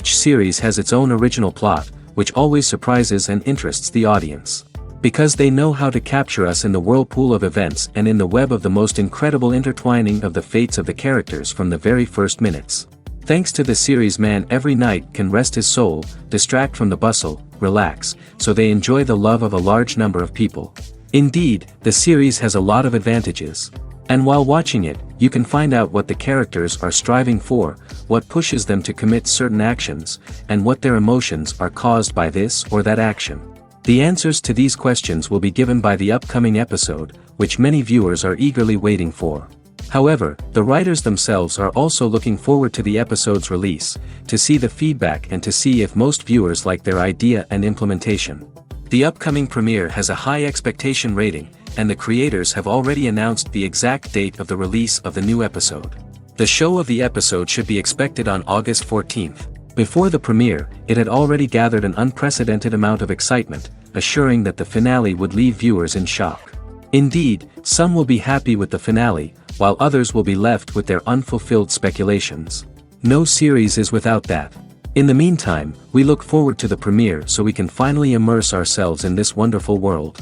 Each series has its own original plot, which always surprises and interests the audience. Because they know how to capture us in the whirlpool of events and in the web of the most incredible intertwining of the fates of the characters from the very first minutes. Thanks to the series, man every night can rest his soul, distract from the bustle, relax, so they enjoy the love of a large number of people. Indeed, the series has a lot of advantages. And while watching it, you can find out what the characters are striving for, what pushes them to commit certain actions, and what their emotions are caused by this or that action. The answers to these questions will be given by the upcoming episode, which many viewers are eagerly waiting for. However, the writers themselves are also looking forward to the episode's release, to see the feedback and to see if most viewers like their idea and implementation. The upcoming premiere has a high expectation rating, and the creators have already announced the exact date of the release of the new episode. The show of the episode should be expected on August 14th. Before the premiere, it had already gathered an unprecedented amount of excitement, assuring that the finale would leave viewers in shock. Indeed, some will be happy with the finale, while others will be left with their unfulfilled speculations. No series is without that. In the meantime, we look forward to the premiere so we can finally immerse ourselves in this wonderful world.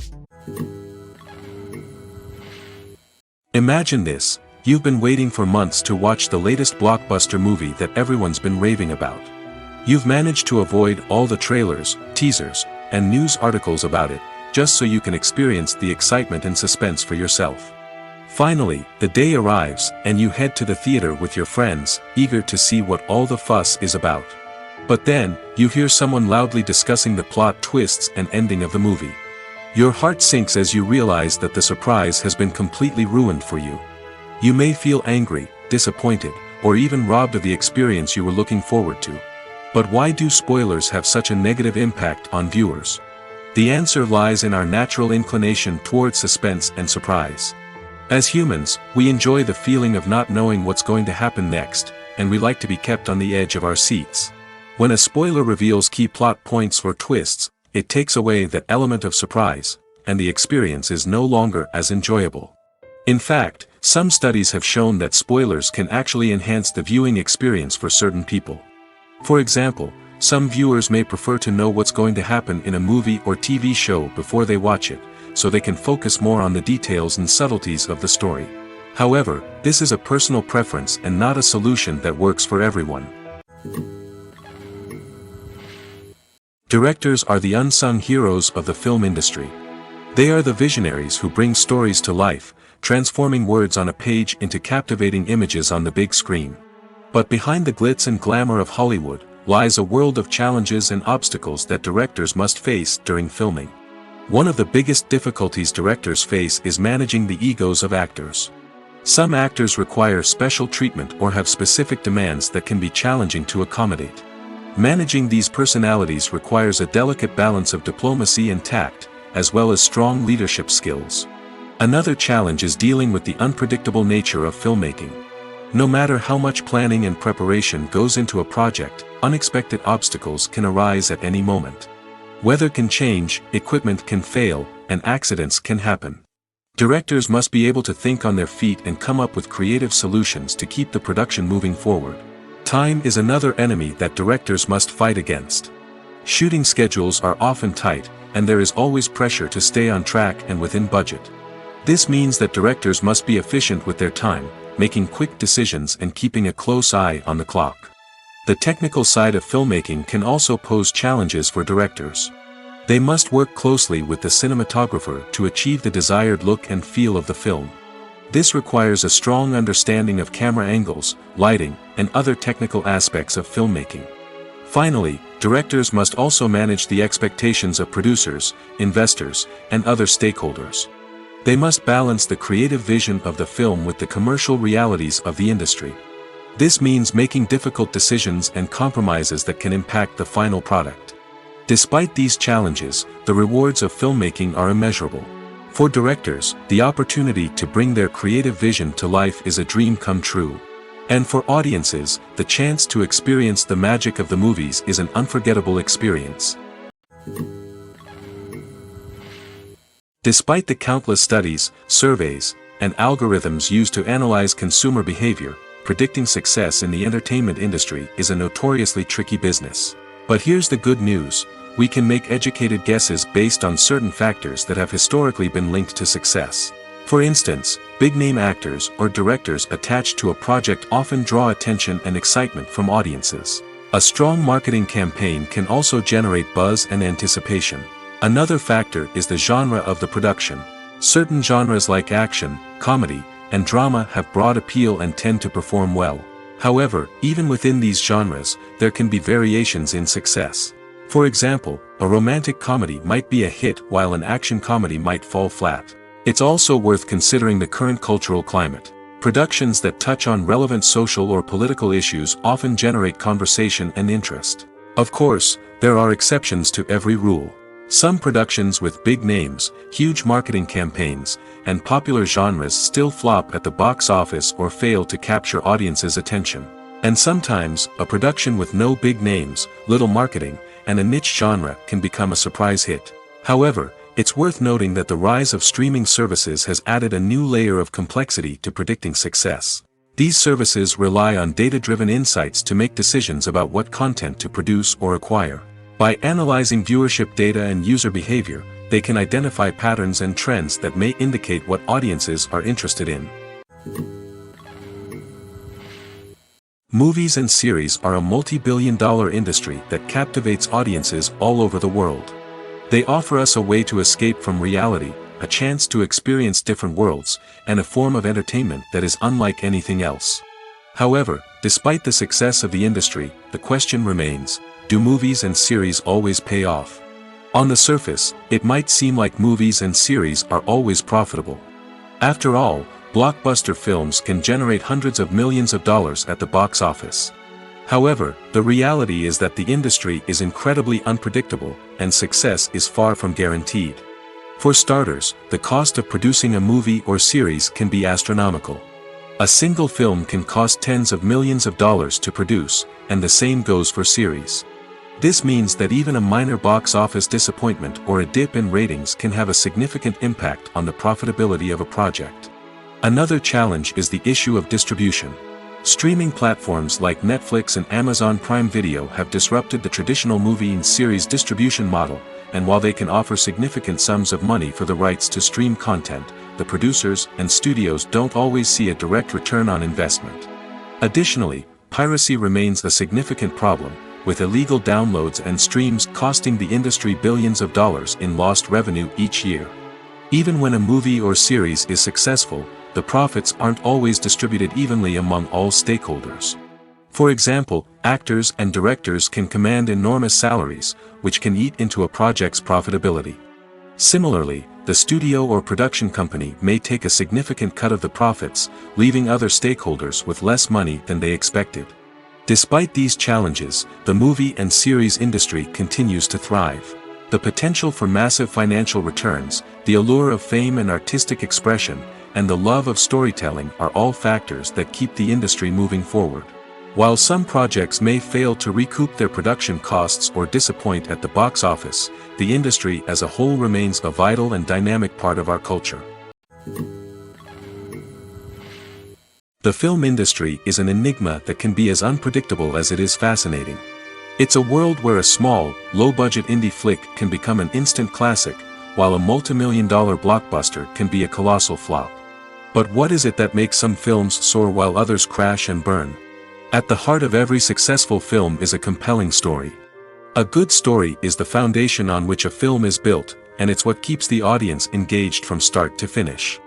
Imagine this, you've been waiting for months to watch the latest blockbuster movie that everyone's been raving about. You've managed to avoid all the trailers, teasers, and news articles about it, just so you can experience the excitement and suspense for yourself. Finally, the day arrives, and you head to the theater with your friends, eager to see what all the fuss is about. But then, you hear someone loudly discussing the plot twists and ending of the movie. Your heart sinks as you realize that the surprise has been completely ruined for you. You may feel angry, disappointed, or even robbed of the experience you were looking forward to. But why do spoilers have such a negative impact on viewers? The answer lies in our natural inclination towards suspense and surprise. As humans, we enjoy the feeling of not knowing what's going to happen next, and we like to be kept on the edge of our seats. When a spoiler reveals key plot points or twists, it takes away that element of surprise, and the experience is no longer as enjoyable. In fact, some studies have shown that spoilers can actually enhance the viewing experience for certain people. For example, some viewers may prefer to know what's going to happen in a movie or TV show before they watch it, so they can focus more on the details and subtleties of the story. However, this is a personal preference and not a solution that works for everyone. Directors are the unsung heroes of the film industry. They are the visionaries who bring stories to life, transforming words on a page into captivating images on the big screen. But behind the glitz and glamour of Hollywood, lies a world of challenges and obstacles that directors must face during filming. One of the biggest difficulties directors face is managing the egos of actors. Some actors require special treatment or have specific demands that can be challenging to accommodate. Managing these personalities requires a delicate balance of diplomacy and tact, as well as strong leadership skills. Another challenge is dealing with the unpredictable nature of filmmaking. No matter how much planning and preparation goes into a project, unexpected obstacles can arise at any moment. Weather can change, equipment can fail, and accidents can happen. Directors must be able to think on their feet and come up with creative solutions to keep the production moving forward. Time is another enemy that directors must fight against. Shooting schedules are often tight, and there is always pressure to stay on track and within budget. This means that directors must be efficient with their time, making quick decisions and keeping a close eye on the clock. The technical side of filmmaking can also pose challenges for directors. They must work closely with the cinematographer to achieve the desired look and feel of the film. This requires a strong understanding of camera angles, lighting, and other technical aspects of filmmaking. Finally, directors must also manage the expectations of producers, investors, and other stakeholders. They must balance the creative vision of the film with the commercial realities of the industry. This means making difficult decisions and compromises that can impact the final product. Despite these challenges, the rewards of filmmaking are immeasurable. For directors, the opportunity to bring their creative vision to life is a dream come true. And for audiences, the chance to experience the magic of the movies is an unforgettable experience. Despite the countless studies, surveys, and algorithms used to analyze consumer behavior, predicting success in the entertainment industry is a notoriously tricky business. But here's the good news: we can make educated guesses based on certain factors that have historically been linked to success. For instance, big-name actors or directors attached to a project often draw attention and excitement from audiences. A strong marketing campaign can also generate buzz and anticipation. Another factor is the genre of the production. Certain genres like action, comedy, and drama have broad appeal and tend to perform well. However, even within these genres, there can be variations in success. For example, a romantic comedy might be a hit while an action comedy might fall flat. It's also worth considering the current cultural climate. Productions that touch on relevant social or political issues often generate conversation and interest. Of course, there are exceptions to every rule. Some productions with big names, huge marketing campaigns, and popular genres still flop at the box office or fail to capture audiences' attention. And sometimes, a production with no big names, little marketing, and a niche genre can become a surprise hit. However, it's worth noting that the rise of streaming services has added a new layer of complexity to predicting success. These services rely on data-driven insights to make decisions about what content to produce or acquire. By analyzing viewership data and user behavior, they can identify patterns and trends that may indicate what audiences are interested in. Movies and series are a multi-billion-dollar industry that captivates audiences all over the world. They offer us a way to escape from reality, a chance to experience different worlds, and a form of entertainment that is unlike anything else. However, despite the success of the industry, the question remains: do movies and series always pay off? On the surface, it might seem like movies and series are always profitable. After all, blockbuster films can generate hundreds of millions of dollars at the box office. However, the reality is that the industry is incredibly unpredictable, and success is far from guaranteed. For starters, the cost of producing a movie or series can be astronomical. A single film can cost tens of millions of dollars to produce, and the same goes for series. This means that even a minor box office disappointment or a dip in ratings can have a significant impact on the profitability of a project. Another challenge is the issue of distribution. Streaming platforms like Netflix and Amazon Prime Video have disrupted the traditional movie and series distribution model, and while they can offer significant sums of money for the rights to stream content, the producers and studios don't always see a direct return on investment. Additionally, piracy remains a significant problem, with illegal downloads and streams costing the industry billions of dollars in lost revenue each year. Even when a movie or series is successful, the profits aren't always distributed evenly among all stakeholders. For example, actors and directors can command enormous salaries, which can eat into a project's profitability. Similarly, the studio or production company may take a significant cut of the profits, leaving other stakeholders with less money than they expected. Despite these challenges, the movie and series industry continues to thrive. The potential for massive financial returns, the allure of fame and artistic expression, and the love of storytelling are all factors that keep the industry moving forward. While some projects may fail to recoup their production costs or disappoint at the box office, the industry as a whole remains a vital and dynamic part of our culture. The film industry is an enigma that can be as unpredictable as it is fascinating. It's a world where a small, low-budget indie flick can become an instant classic, while a multi-million-dollar blockbuster can be a colossal flop. But what is it that makes some films soar while others crash and burn? At the heart of every successful film is a compelling story. A good story is the foundation on which a film is built, and it's what keeps the audience engaged from start to finish.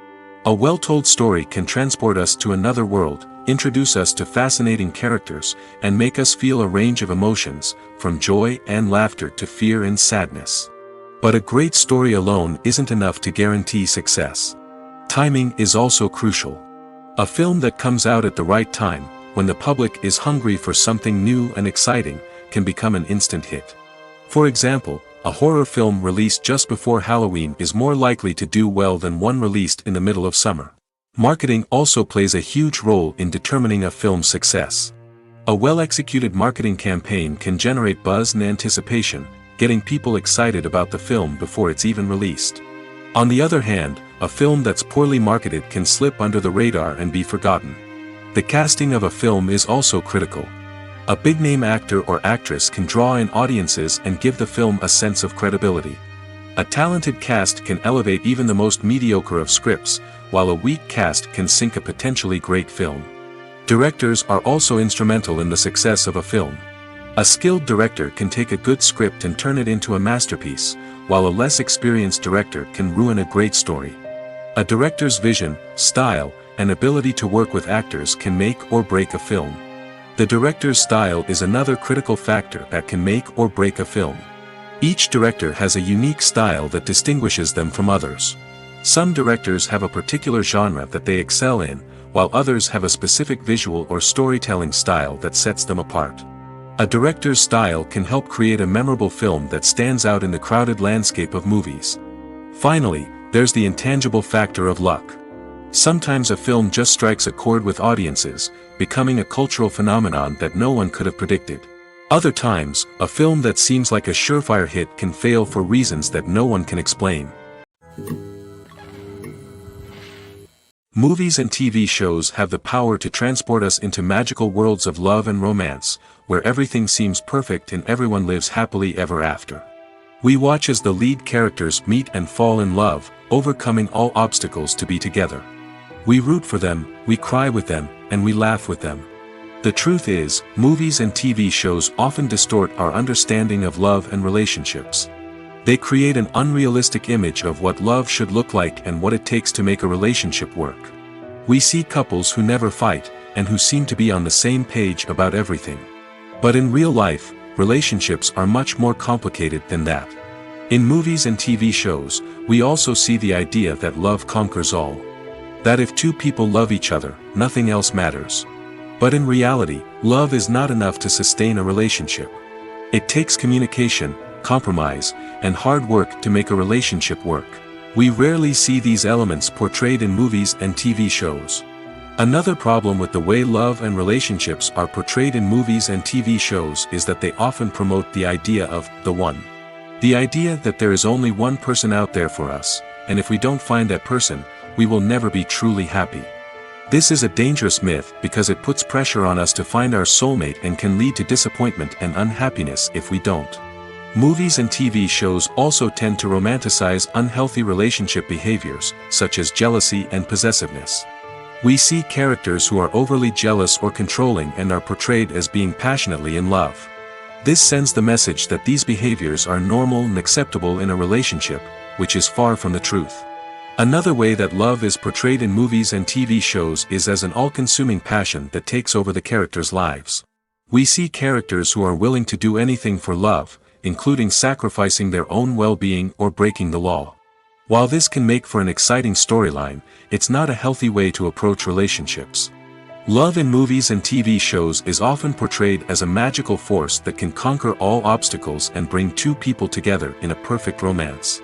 A well-told story can transport us to another world, introduce us to fascinating characters, and make us feel a range of emotions, from joy and laughter to fear and sadness. But a great story alone isn't enough to guarantee success. Timing is also crucial. A film that comes out at the right time, when the public is hungry for something new and exciting, can become an instant hit. For example, a horror film released just before Halloween is more likely to do well than one released in the middle of summer. Marketing also plays a huge role in determining a film's success. A well-executed marketing campaign can generate buzz and anticipation, getting people excited about the film before it's even released. On the other hand, a film that's poorly marketed can slip under the radar and be forgotten. The casting of a film is also critical. A big-name actor or actress can draw in audiences and give the film a sense of credibility. A talented cast can elevate even the most mediocre of scripts, while a weak cast can sink a potentially great film. Directors are also instrumental in the success of a film. A skilled director can take a good script and turn it into a masterpiece, while a less experienced director can ruin a great story. A director's vision, style, and ability to work with actors can make or break a film. The director's style is another critical factor that can make or break a film. Each director has a unique style that distinguishes them from others. Some directors have a particular genre that they excel in, while others have a specific visual or storytelling style that sets them apart. A director's style can help create a memorable film that stands out in the crowded landscape of movies. Finally, there's the intangible factor of luck. Sometimes a film just strikes a chord with audiences, becoming a cultural phenomenon that no one could have predicted. Other times, a film that seems like a surefire hit can fail for reasons that no one can explain. Movies and TV shows have the power to transport us into magical worlds of love and romance, where everything seems perfect and everyone lives happily ever after. We watch as the lead characters meet and fall in love, overcoming all obstacles to be together. We root for them, we cry with them, and we laugh with them. The truth is, movies and TV shows often distort our understanding of love and relationships. They create an unrealistic image of what love should look like and what it takes to make a relationship work. We see couples who never fight, and who seem to be on the same page about everything. But in real life, relationships are much more complicated than that. In movies and TV shows, we also see the idea that love conquers all. That if two people love each other, nothing else matters. But in reality, love is not enough to sustain a relationship. It takes communication, compromise, and hard work to make a relationship work. We rarely see these elements portrayed in movies and TV shows. Another problem with the way love and relationships are portrayed in movies and TV shows is that they often promote the idea of the one. The idea that there is only one person out there for us, and if we don't find that person, we will never be truly happy. This is a dangerous myth because it puts pressure on us to find our soulmate and can lead to disappointment and unhappiness if we don't. Movies and TV shows also tend to romanticize unhealthy relationship behaviors, such as jealousy and possessiveness. We see characters who are overly jealous or controlling and are portrayed as being passionately in love. This sends the message that these behaviors are normal and acceptable in a relationship, which is far from the truth. Another way that love is portrayed in movies and TV shows is as an all-consuming passion that takes over the characters' lives. We see characters who are willing to do anything for love, including sacrificing their own well-being or breaking the law. While this can make for an exciting storyline, it's not a healthy way to approach relationships. Love in movies and TV shows is often portrayed as a magical force that can conquer all obstacles and bring two people together in a perfect romance.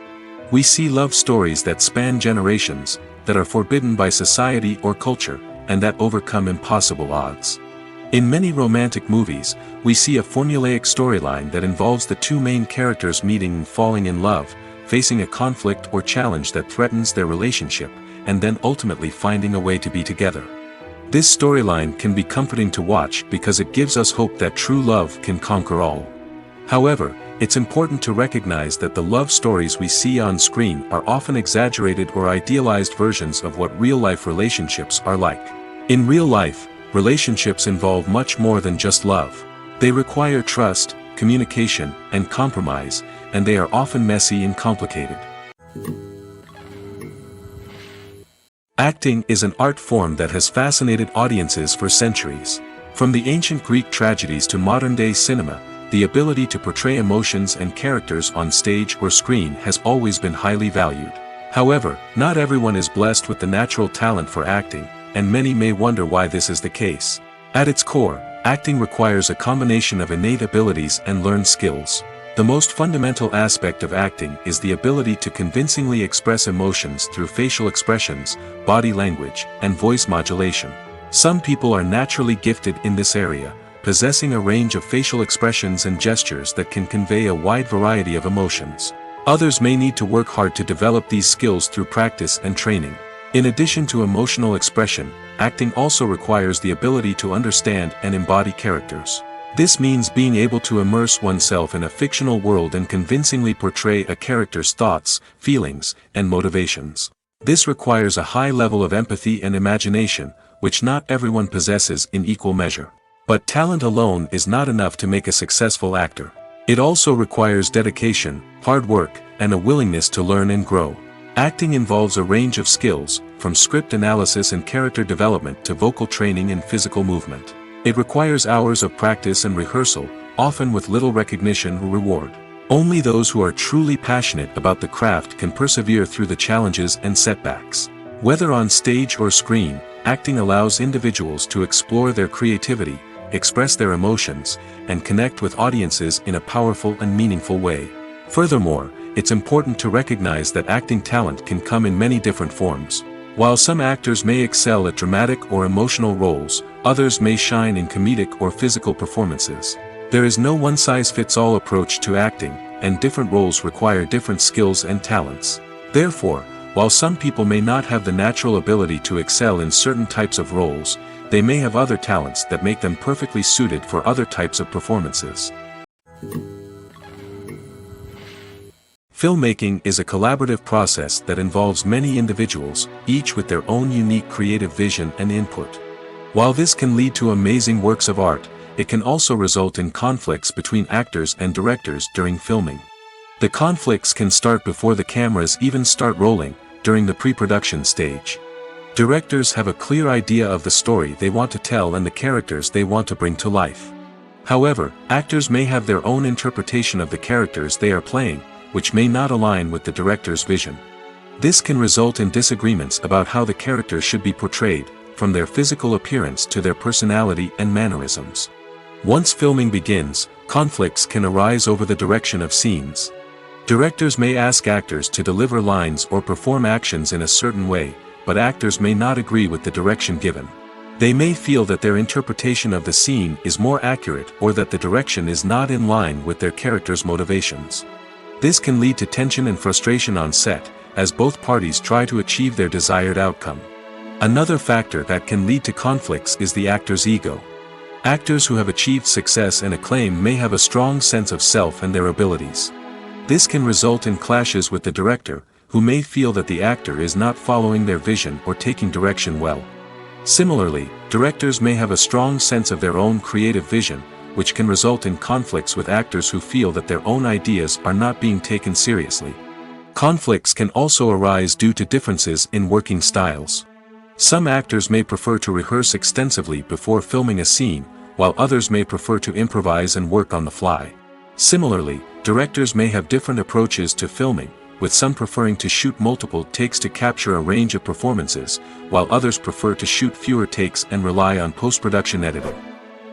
We see love stories that span generations, that are forbidden by society or culture, and that overcome impossible odds. In many romantic movies, we see a formulaic storyline that involves the two main characters meeting and falling in love, facing a conflict or challenge that threatens their relationship, and then ultimately finding a way to be together. This storyline can be comforting to watch because it gives us hope that true love can conquer all. However, it's important to recognize that the love stories we see on screen are often exaggerated or idealized versions of what real-life relationships are like. In real life, relationships involve much more than just love. They require trust, communication, and compromise, and they are often messy and complicated. Acting is an art form that has fascinated audiences for centuries. From the ancient Greek tragedies to modern-day cinema, the ability to portray emotions and characters on stage or screen has always been highly valued. However, not everyone is blessed with the natural talent for acting, and many may wonder why this is the case. At its core, acting requires a combination of innate abilities and learned skills. The most fundamental aspect of acting is the ability to convincingly express emotions through facial expressions, body language, and voice modulation. Some people are naturally gifted in this area, possessing a range of facial expressions and gestures that can convey a wide variety of emotions. Others may need to work hard to develop these skills through practice and training. In addition to emotional expression, acting also requires the ability to understand and embody characters. This means being able to immerse oneself in a fictional world and convincingly portray a character's thoughts, feelings, and motivations. This requires a high level of empathy and imagination, which not everyone possesses in equal measure. But talent alone is not enough to make a successful actor. It also requires dedication, hard work, and a willingness to learn and grow. Acting involves a range of skills, from script analysis and character development to vocal training and physical movement. It requires hours of practice and rehearsal, often with little recognition or reward. Only those who are truly passionate about the craft can persevere through the challenges and setbacks. Whether on stage or screen, acting allows individuals to explore their creativity, express their emotions, and connect with audiences in a powerful and meaningful way. Furthermore, it's important to recognize that acting talent can come in many different forms. While some actors may excel at dramatic or emotional roles, others may shine in comedic or physical performances. There is no one-size-fits-all approach to acting, and different roles require different skills and talents. Therefore, while some people may not have the natural ability to excel in certain types of roles, they may have other talents that make them perfectly suited for other types of performances. Filmmaking is a collaborative process that involves many individuals, each with their own unique creative vision and input. While this can lead to amazing works of art, it can also result in conflicts between actors and directors during filming. The conflicts can start before the cameras even start rolling, during the pre-production stage. Directors have a clear idea of the story they want to tell and the characters they want to bring to life. However, actors may have their own interpretation of the characters they are playing, which may not align with the director's vision. This can result in disagreements about how the characters should be portrayed, from their physical appearance to their personality and mannerisms. Once filming begins, conflicts can arise over the direction of scenes. Directors may ask actors to deliver lines or perform actions in a certain way, but actors may not agree with the direction given. They may feel that their interpretation of the scene is more accurate or that the direction is not in line with their character's motivations. This can lead to tension and frustration on set, as both parties try to achieve their desired outcome. Another factor that can lead to conflicts is the actor's ego. Actors who have achieved success and acclaim may have a strong sense of self and their abilities. This can result in clashes with the director, who may feel that the actor is not following their vision or taking direction well. Similarly, directors may have a strong sense of their own creative vision, which can result in conflicts with actors who feel that their own ideas are not being taken seriously. Conflicts can also arise due to differences in working styles. Some actors may prefer to rehearse extensively before filming a scene, while others may prefer to improvise and work on the fly. Similarly, directors may have different approaches to filming, with some preferring to shoot multiple takes to capture a range of performances, while others prefer to shoot fewer takes and rely on post-production editing.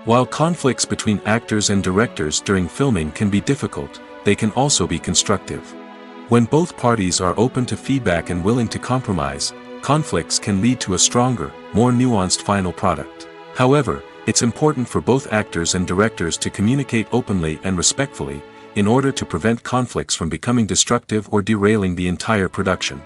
While conflicts between actors and directors during filming can be difficult, they can also be constructive. When both parties are open to feedback and willing to compromise, conflicts can lead to a stronger, more nuanced final product. However, it's important for both actors and directors to communicate openly and respectfully, in order to prevent conflicts from becoming destructive or derailing the entire production.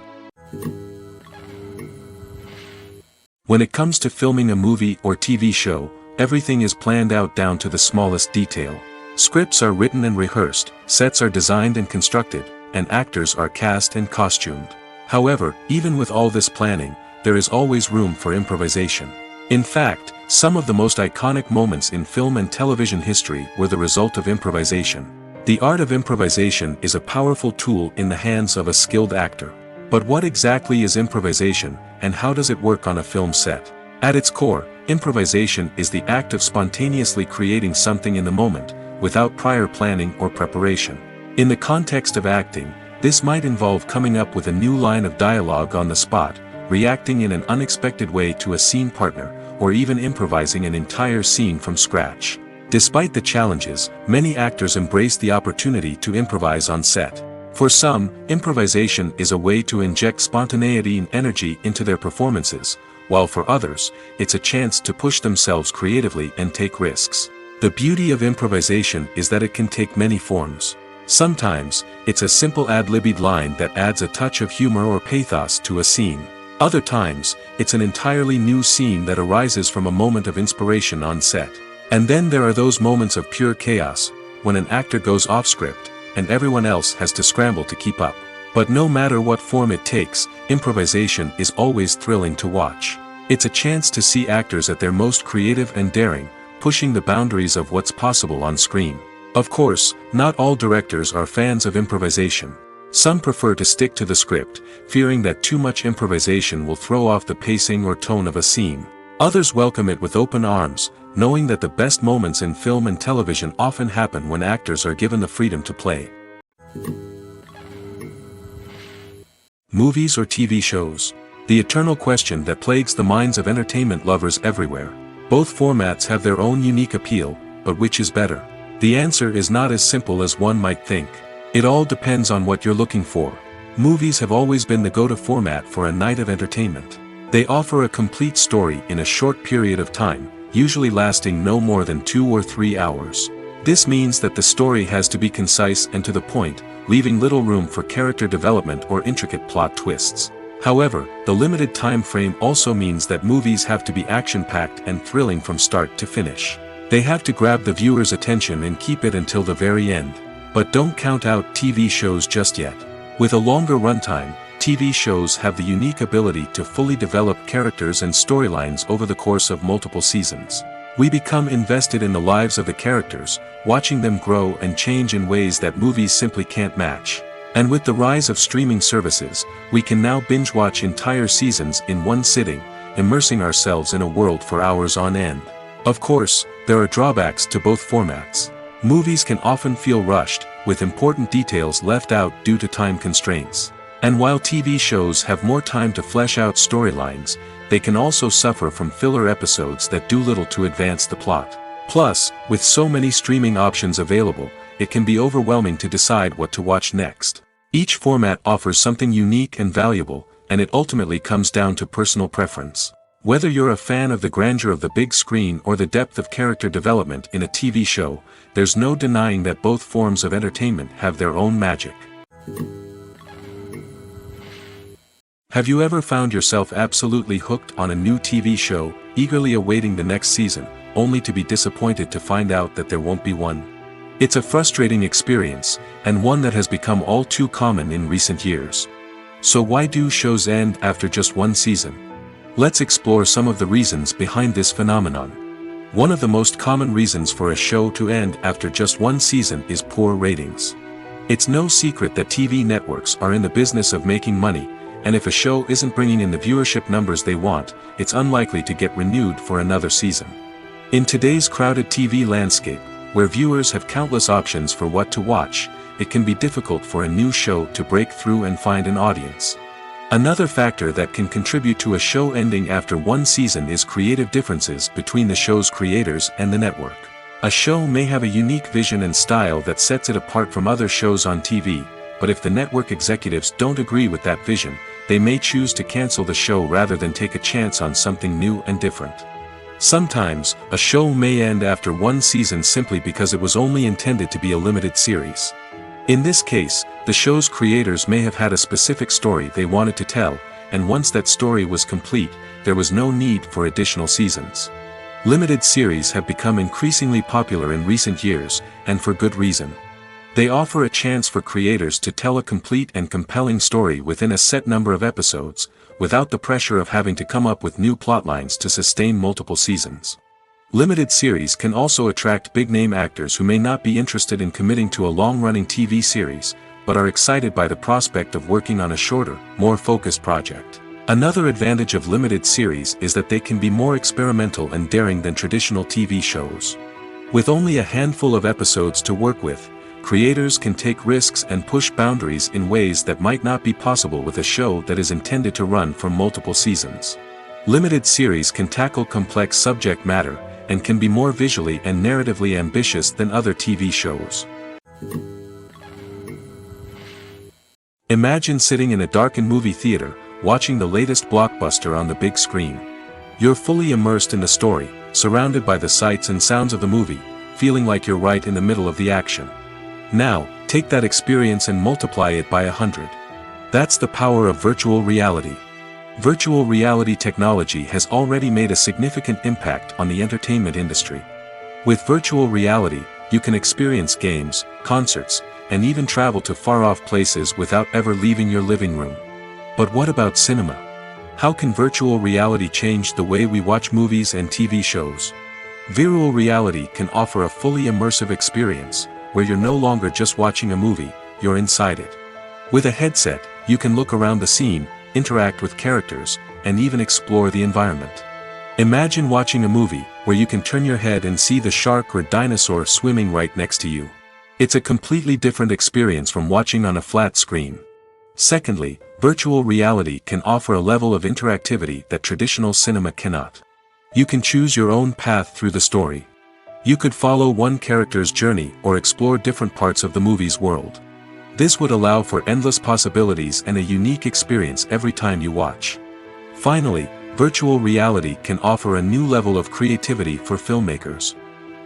When it comes to filming a movie or TV show, everything is planned out down to the smallest detail. Scripts are written and rehearsed, sets are designed and constructed, and actors are cast and costumed. However, even with all this planning, there is always room for improvisation. In fact, some of the most iconic moments in film and television history were the result of improvisation. The art of improvisation is a powerful tool in the hands of a skilled actor. But what exactly is improvisation, and how does it work on a film set? At its core, improvisation is the act of spontaneously creating something in the moment, without prior planning or preparation. In the context of acting, this might involve coming up with a new line of dialogue on the spot, reacting in an unexpected way to a scene partner, or even improvising an entire scene from scratch. Despite the challenges, many actors embrace the opportunity to improvise on set. For some, improvisation is a way to inject spontaneity and energy into their performances, while for others, it's a chance to push themselves creatively and take risks. The beauty of improvisation is that it can take many forms. Sometimes, it's a simple ad-libbed line that adds a touch of humor or pathos to a scene. Other times, it's an entirely new scene that arises from a moment of inspiration on set. And then there are those moments of pure chaos, when an actor goes off script, and everyone else has to scramble to keep up. But no matter what form it takes, improvisation is always thrilling to watch. It's a chance to see actors at their most creative and daring, pushing the boundaries of what's possible on screen. Of course, not all directors are fans of improvisation. Some prefer to stick to the script, fearing that too much improvisation will throw off the pacing or tone of a scene. Others welcome it with open arms, knowing that the best moments in film and television often happen when actors are given the freedom to play. Movies or TV shows? The eternal question that plagues the minds of entertainment lovers everywhere. Both formats have their own unique appeal, but which is better? The answer is not as simple as one might think. It all depends on what you're looking for. Movies have always been the go-to format for a night of entertainment. They offer a complete story in a short period of time, usually lasting no more than 2 or 3 hours. This means that the story has to be concise and to the point, leaving little room for character development or intricate plot twists. However, the limited time frame also means that movies have to be action-packed and thrilling from start to finish. They have to grab the viewer's attention and keep it until the very end. But don't count out TV shows just yet. With a longer runtime, TV shows have the unique ability to fully develop characters and storylines over the course of multiple seasons. We become invested in the lives of the characters, watching them grow and change in ways that movies simply can't match. And with the rise of streaming services, we can now binge-watch entire seasons in one sitting, immersing ourselves in a world for hours on end. Of course, there are drawbacks to both formats. Movies can often feel rushed, with important details left out due to time constraints. And while TV shows have more time to flesh out storylines, they can also suffer from filler episodes that do little to advance the plot. Plus, with so many streaming options available, it can be overwhelming to decide what to watch next. Each format offers something unique and valuable, and it ultimately comes down to personal preference. Whether you're a fan of the grandeur of the big screen or the depth of character development in a TV show, there's no denying that both forms of entertainment have their own magic. Have you ever found yourself absolutely hooked on a new TV show, eagerly awaiting the next season, only to be disappointed to find out that there won't be one? It's a frustrating experience, and one that has become all too common in recent years. So why do shows end after just one season? Let's explore some of the reasons behind this phenomenon. One of the most common reasons for a show to end after just one season is poor ratings. It's no secret that TV networks are in the business of making money, and if a show isn't bringing in the viewership numbers they want, it's unlikely to get renewed for another season. In today's crowded TV landscape, where viewers have countless options for what to watch, it can be difficult for a new show to break through and find an audience. Another factor that can contribute to a show ending after one season is creative differences between the show's creators and the network. A show may have a unique vision and style that sets it apart from other shows on TV, but if the network executives don't agree with that vision, they may choose to cancel the show rather than take a chance on something new and different. Sometimes, a show may end after one season simply because it was only intended to be a limited series. In this case, the show's creators may have had a specific story they wanted to tell, and once that story was complete, there was no need for additional seasons. Limited series have become increasingly popular in recent years, and for good reason. They offer a chance for creators to tell a complete and compelling story within a set number of episodes, without the pressure of having to come up with new plotlines to sustain multiple seasons. Limited series can also attract big-name actors who may not be interested in committing to a long-running TV series, but are excited by the prospect of working on a shorter, more focused project. Another advantage of limited series is that they can be more experimental and daring than traditional TV shows. With only a handful of episodes to work with, creators can take risks and push boundaries in ways that might not be possible with a show that is intended to run for multiple seasons. Limited series can tackle complex subject matter, and can be more visually and narratively ambitious than other TV shows. Imagine sitting in a darkened movie theater, watching the latest blockbuster on the big screen. You're fully immersed in the story, surrounded by the sights and sounds of the movie, feeling like you're right in the middle of the action. Now, take that experience and multiply it by 100. That's the power of virtual reality. Virtual reality technology has already made a significant impact on the entertainment industry. With virtual reality, you can experience games, concerts, and even travel to far-off places without ever leaving your living room. But what about cinema? How can virtual reality change the way we watch movies and TV shows? Virtual reality can offer a fully immersive experience, where you're no longer just watching a movie, you're inside it. With a headset, you can look around the scene, interact with characters, and even explore the environment. Imagine watching a movie, where you can turn your head and see the shark or dinosaur swimming right next to you. It's a completely different experience from watching on a flat screen. Secondly, virtual reality can offer a level of interactivity that traditional cinema cannot. You can choose your own path through the story. You could follow one character's journey or explore different parts of the movie's world. This would allow for endless possibilities and a unique experience every time you watch. Finally, virtual reality can offer a new level of creativity for filmmakers.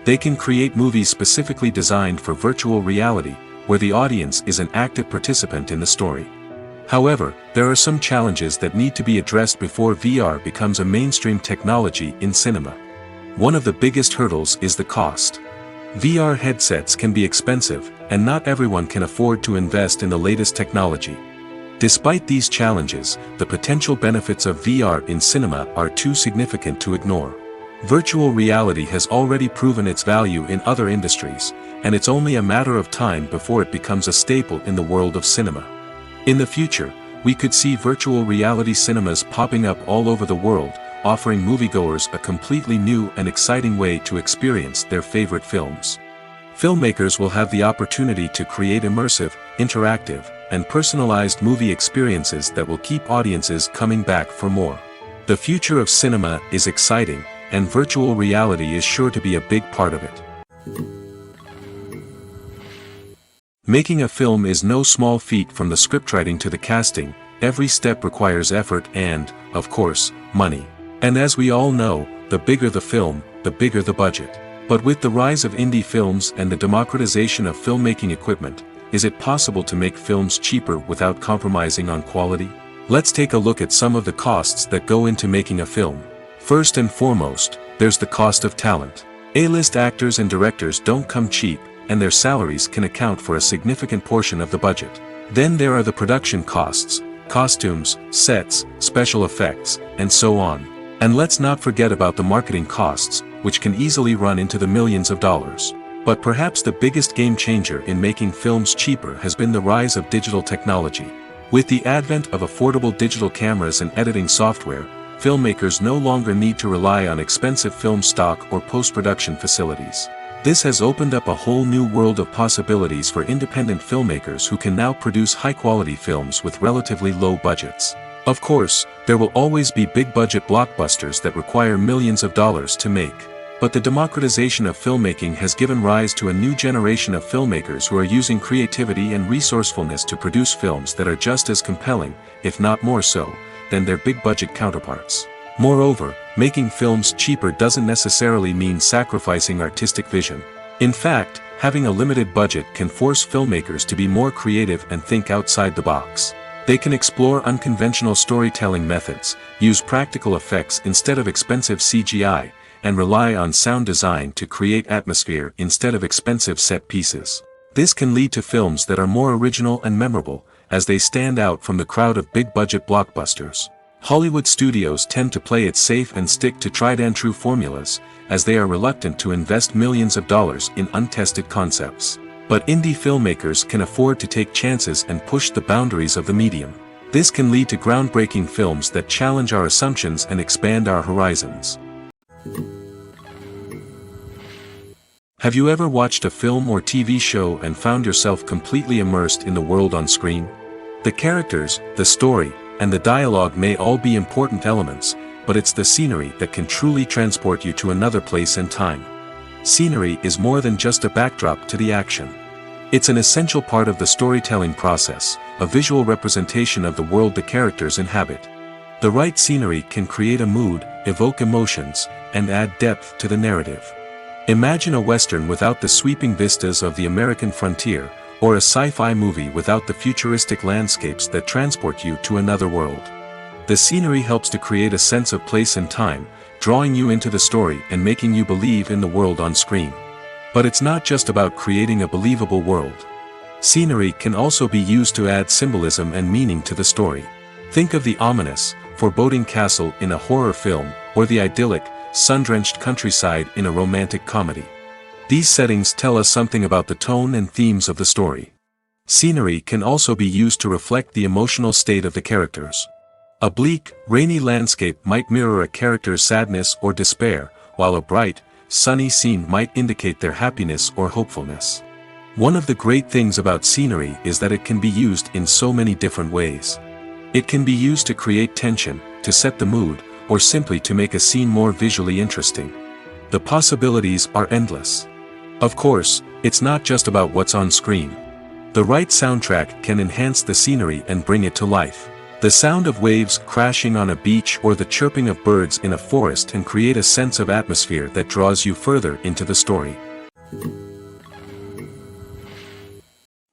They can create movies specifically designed for virtual reality, where the audience is an active participant in the story. However, there are some challenges that need to be addressed before VR becomes a mainstream technology in cinema. One of the biggest hurdles is the cost. VR headsets can be expensive, and not everyone can afford to invest in the latest technology. Despite these challenges, the potential benefits of VR in cinema are too significant to ignore. Virtual reality has already proven its value in other industries, and it's only a matter of time before it becomes a staple in the world of cinema. In the future, we could see virtual reality cinemas popping up all over the world, offering moviegoers a completely new and exciting way to experience their favorite films. Filmmakers will have the opportunity to create immersive, interactive, and personalized movie experiences that will keep audiences coming back for more. The future of cinema is exciting, and virtual reality is sure to be a big part of it. Making a film is no small feat. From the scriptwriting to the casting, every step requires effort and, of course, money. And as we all know, the bigger the film, the bigger the budget. But with the rise of indie films and the democratization of filmmaking equipment, is it possible to make films cheaper without compromising on quality? Let's take a look at some of the costs that go into making a film. First and foremost, there's the cost of talent. A-list actors and directors don't come cheap, and their salaries can account for a significant portion of the budget. Then there are the production costs, costumes, sets, special effects, and so on. And let's not forget about the marketing costs, which can easily run into the millions of dollars. But perhaps the biggest game changer in making films cheaper has been the rise of digital technology. With the advent of affordable digital cameras and editing software, filmmakers no longer need to rely on expensive film stock or post-production facilities. This has opened up a whole new world of possibilities for independent filmmakers who can now produce high-quality films with relatively low budgets. Of course, there will always be big-budget blockbusters that require millions of dollars to make. But the democratization of filmmaking has given rise to a new generation of filmmakers who are using creativity and resourcefulness to produce films that are just as compelling, if not more so, than their big-budget counterparts. Moreover, making films cheaper doesn't necessarily mean sacrificing artistic vision. In fact, having a limited budget can force filmmakers to be more creative and think outside the box. They can explore unconventional storytelling methods, use practical effects instead of expensive CGI, and rely on sound design to create atmosphere instead of expensive set pieces. This can lead to films that are more original and memorable, as they stand out from the crowd of big-budget blockbusters. Hollywood studios tend to play it safe and stick to tried-and-true formulas, as they are reluctant to invest millions of dollars in untested concepts. But indie filmmakers can afford to take chances and push the boundaries of the medium. This can lead to groundbreaking films that challenge our assumptions and expand our horizons. Have you ever watched a film or TV show and found yourself completely immersed in the world on screen? The characters, the story, and the dialogue may all be important elements, but it's the scenery that can truly transport you to another place and time. Scenery is more than just a backdrop to the action. It's an essential part of the storytelling process, a visual representation of the world the characters inhabit. The right scenery can create a mood, evoke emotions, and add depth to the narrative. Imagine a Western without the sweeping vistas of the American frontier, or a sci-fi movie without the futuristic landscapes that transport you to another world. The scenery helps to create a sense of place and time, drawing you into the story and making you believe in the world on screen. But it's not just about creating a believable world. Scenery can also be used to add symbolism and meaning to the story. Think of the ominous, foreboding castle in a horror film, or the idyllic, sun-drenched countryside in a romantic comedy. These settings tell us something about the tone and themes of the story. Scenery can also be used to reflect the emotional state of the characters. A bleak, rainy landscape might mirror a character's sadness or despair, while a bright, sunny scene might indicate their happiness or hopefulness. One of the great things about scenery is that it can be used in so many different ways. It can be used to create tension, to set the mood, or simply to make a scene more visually interesting. The possibilities are endless. Of course, it's not just about what's on screen. The right soundtrack can enhance the scenery and bring it to life. The sound of waves crashing on a beach or the chirping of birds in a forest can create a sense of atmosphere that draws you further into the story.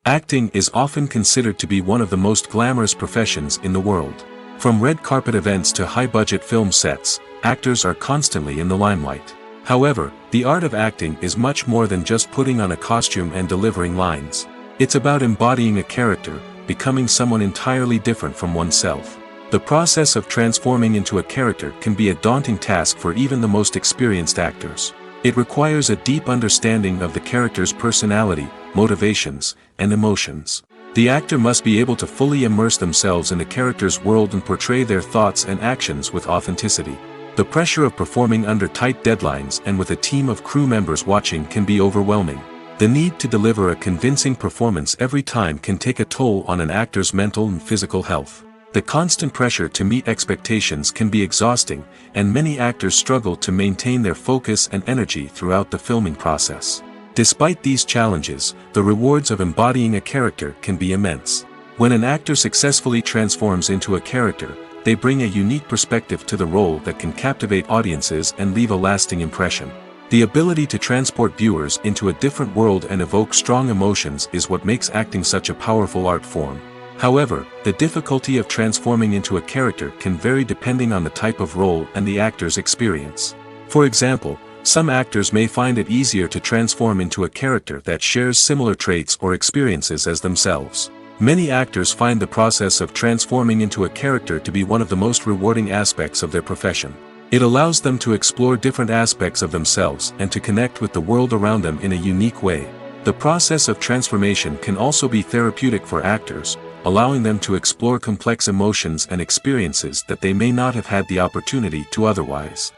Acting is often considered to be one of the most glamorous professions in the world. From red carpet events to high-budget film sets, actors are constantly in the limelight. However, the art of acting is much more than just putting on a costume and delivering lines. It's about embodying a character, becoming someone entirely different from oneself. The process of transforming into a character can be a daunting task for even the most experienced actors. It requires a deep understanding of the character's personality, motivations, and emotions. The actor must be able to fully immerse themselves in the character's world and portray their thoughts and actions with authenticity. The pressure of performing under tight deadlines and with a team of crew members watching can be overwhelming. The need to deliver a convincing performance every time can take a toll on an actor's mental and physical health. The constant pressure to meet expectations can be exhausting, and many actors struggle to maintain their focus and energy throughout the filming process. Despite these challenges, the rewards of embodying a character can be immense. When an actor successfully transforms into a character, they bring a unique perspective to the role that can captivate audiences and leave a lasting impression. The ability to transport viewers into a different world and evoke strong emotions is what makes acting such a powerful art form. However, the difficulty of transforming into a character can vary depending on the type of role and the actor's experience. For example, some actors may find it easier to transform into a character that shares similar traits or experiences as themselves. Many actors find the process of transforming into a character to be one of the most rewarding aspects of their profession. It allows them to explore different aspects of themselves and to connect with the world around them in a unique way. The process of transformation can also be therapeutic for actors, allowing them to explore complex emotions and experiences that they may not have had the opportunity to otherwise.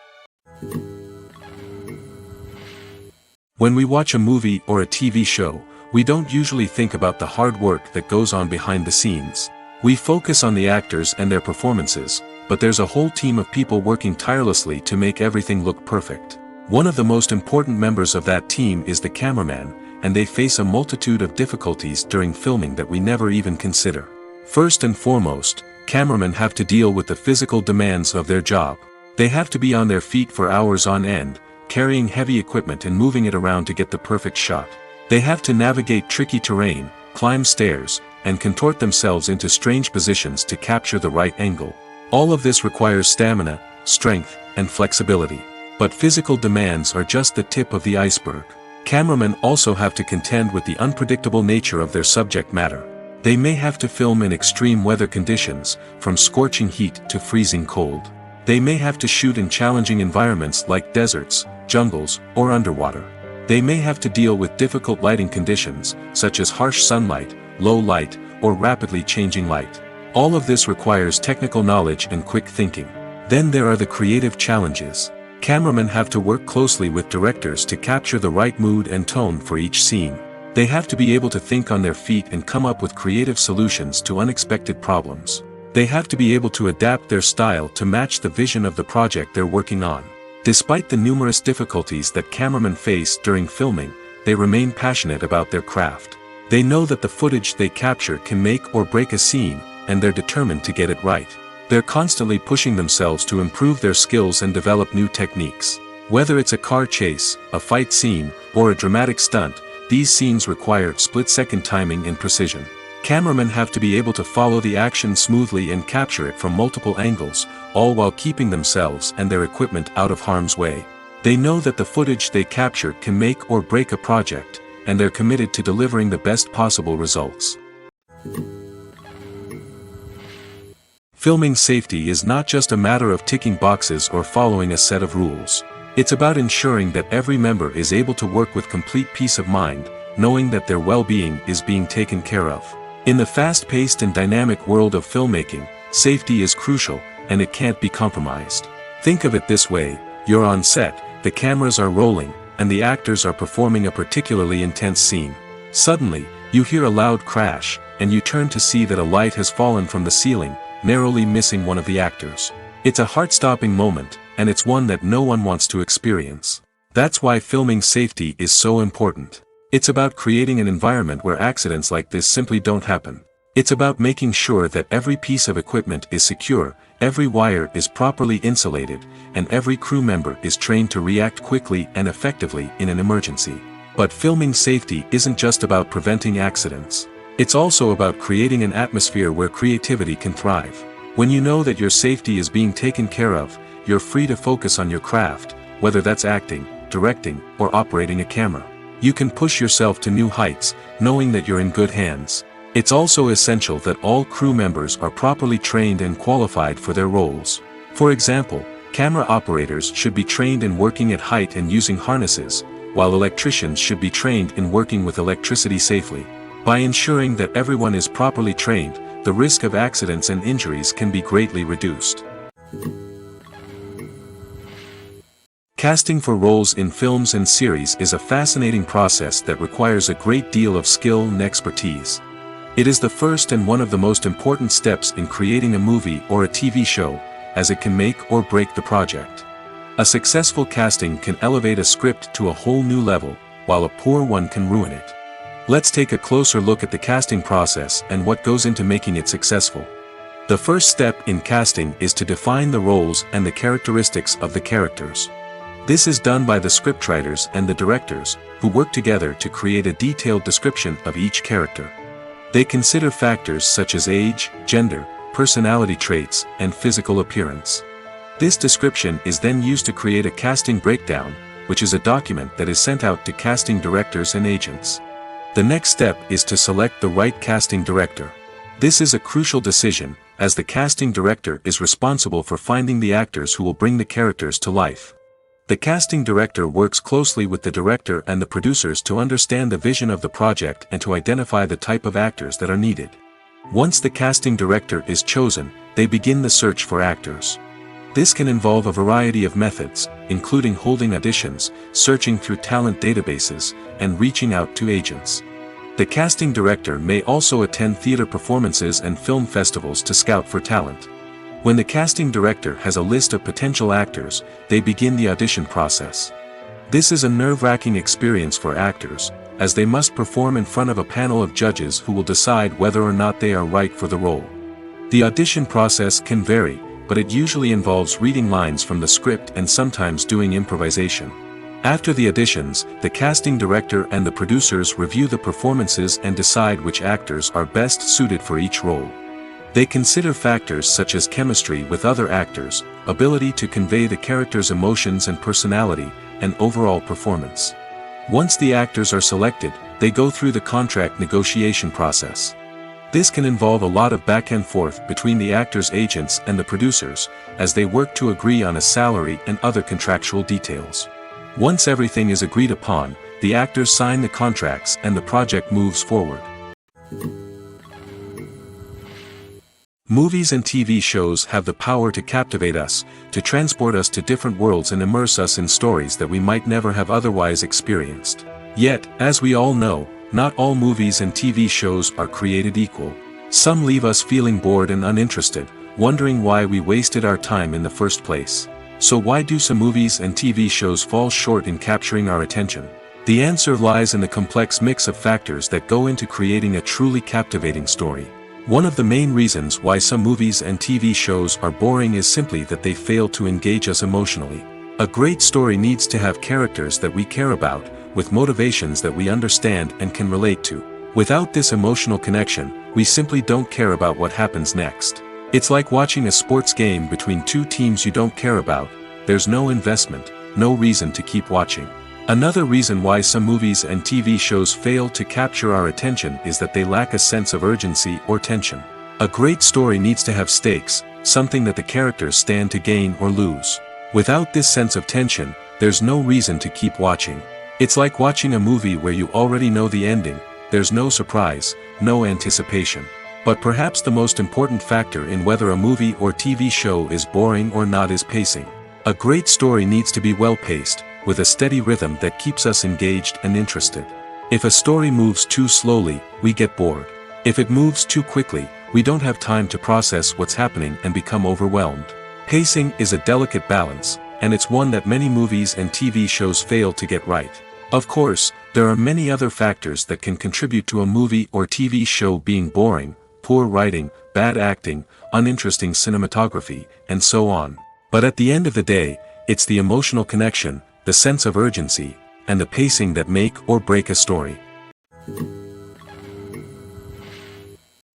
When we watch a movie or a TV show, we don't usually think about the hard work that goes on behind the scenes. We focus on the actors and their performances, but there's a whole team of people working tirelessly to make everything look perfect. One of the most important members of that team is the cameraman, and they face a multitude of difficulties during filming that we never even consider. First and foremost, cameramen have to deal with the physical demands of their job. They have to be on their feet for hours on end, carrying heavy equipment and moving it around to get the perfect shot. They have to navigate tricky terrain, climb stairs, and contort themselves into strange positions to capture the right angle. All of this requires stamina, strength, and flexibility. But physical demands are just the tip of the iceberg. Cameramen also have to contend with the unpredictable nature of their subject matter. They may have to film in extreme weather conditions, from scorching heat to freezing cold. They may have to shoot in challenging environments like deserts, jungles, or underwater. They may have to deal with difficult lighting conditions, such as harsh sunlight, low light, or rapidly changing light. All of this requires technical knowledge and quick thinking. Then there are the creative challenges. Cameramen have to work closely with directors to capture the right mood and tone for each scene. They have to be able to think on their feet and come up with creative solutions to unexpected problems. They have to be able to adapt their style to match the vision of the project they're working on. Despite the numerous difficulties that cameramen face during filming, they remain passionate about their craft. They know that the footage they capture can make or break a scene, and they're determined to get it right. They're constantly pushing themselves to improve their skills and develop new techniques. Whether it's a car chase, a fight scene, or a dramatic stunt, these scenes require split-second timing and precision. Cameramen have to be able to follow the action smoothly and capture it from multiple angles, all while keeping themselves and their equipment out of harm's way. They know that the footage they capture can make or break a project, and they're committed to delivering the best possible results. Filming safety is not just a matter of ticking boxes or following a set of rules. It's about ensuring that every member is able to work with complete peace of mind, knowing that their well-being is being taken care of. In the fast-paced and dynamic world of filmmaking, safety is crucial, and it can't be compromised. Think of it this way: you're on set, the cameras are rolling, and the actors are performing a particularly intense scene. Suddenly, you hear a loud crash, and you turn to see that a light has fallen from the ceiling, narrowly missing one of the actors. It's a heart-stopping moment, and it's one that no one wants to experience. That's why filming safety is so important. It's about creating an environment where accidents like this simply don't happen. It's about making sure that every piece of equipment is secure, every wire is properly insulated, and every crew member is trained to react quickly and effectively in an emergency. But filming safety isn't just about preventing accidents. It's also about creating an atmosphere where creativity can thrive. When you know that your safety is being taken care of, you're free to focus on your craft, whether that's acting, directing, or operating a camera. You can push yourself to new heights, knowing that you're in good hands. It's also essential that all crew members are properly trained and qualified for their roles. For example, camera operators should be trained in working at height and using harnesses, while electricians should be trained in working with electricity safely. By ensuring that everyone is properly trained, the risk of accidents and injuries can be greatly reduced. Casting for roles in films and series is a fascinating process that requires a great deal of skill and expertise. It is the first and one of the most important steps in creating a movie or a TV show, as it can make or break the project. A successful casting can elevate a script to a whole new level, while a poor one can ruin it. Let's take a closer look at the casting process and what goes into making it successful. The first step in casting is to define the roles and the characteristics of the characters. This is done by the scriptwriters and the directors, who work together to create a detailed description of each character. They consider factors such as age, gender, personality traits, and physical appearance. This description is then used to create a casting breakdown, which is a document that is sent out to casting directors and agents. The next step is to select the right casting director. This is a crucial decision, as the casting director is responsible for finding the actors who will bring the characters to life. The casting director works closely with the director and the producers to understand the vision of the project and to identify the type of actors that are needed. Once the casting director is chosen, they begin the search for actors. This can involve a variety of methods, including holding auditions, searching through talent databases, and reaching out to agents. The casting director may also attend theater performances and film festivals to scout for talent. When the casting director has a list of potential actors, they begin the audition process. This is a nerve-wracking experience for actors, as they must perform in front of a panel of judges who will decide whether or not they are right for the role. The audition process can vary, but it usually involves reading lines from the script and sometimes doing improvisation. After the auditions, the casting director and the producers review the performances and decide which actors are best suited for each role. They consider factors such as chemistry with other actors, ability to convey the character's emotions and personality, and overall performance. Once the actors are selected, they go through the contract negotiation process. This can involve a lot of back and forth between the actors' agents and the producers, as they work to agree on a salary and other contractual details. Once everything is agreed upon, the actors sign the contracts and the project moves forward. Movies and TV shows have the power to captivate us, to transport us to different worlds and immerse us in stories that we might never have otherwise experienced. Yet, as we all know, not all movies and TV shows are created equal. Some leave us feeling bored and uninterested, wondering why we wasted our time in the first place. So why do some movies and TV shows fall short in capturing our attention? The answer lies in the complex mix of factors that go into creating a truly captivating story. One of the main reasons why some movies and TV shows are boring is simply that they fail to engage us emotionally. A great story needs to have characters that we care about, with motivations that we understand and can relate to. Without this emotional connection, we simply don't care about what happens next. It's like watching a sports game between two teams you don't care about. There's no investment, no reason to keep watching. Another reason why some movies and TV shows fail to capture our attention is that they lack a sense of urgency or tension. A great story needs to have stakes, something that the characters stand to gain or lose. Without this sense of tension, there's no reason to keep watching. It's like watching a movie where you already know the ending. There's no surprise, no anticipation. But perhaps the most important factor in whether a movie or TV show is boring or not is pacing. A great story needs to be well-paced, with a steady rhythm that keeps us engaged and interested. If a story moves too slowly, we get bored. If it moves too quickly, we don't have time to process what's happening and become overwhelmed. Pacing is a delicate balance, and it's one that many movies and TV shows fail to get right. Of course, there are many other factors that can contribute to a movie or TV show being boring: poor writing, bad acting, uninteresting cinematography, and so on. But at the end of the day, it's the emotional connection, the sense of urgency, and the pacing that make or break a story.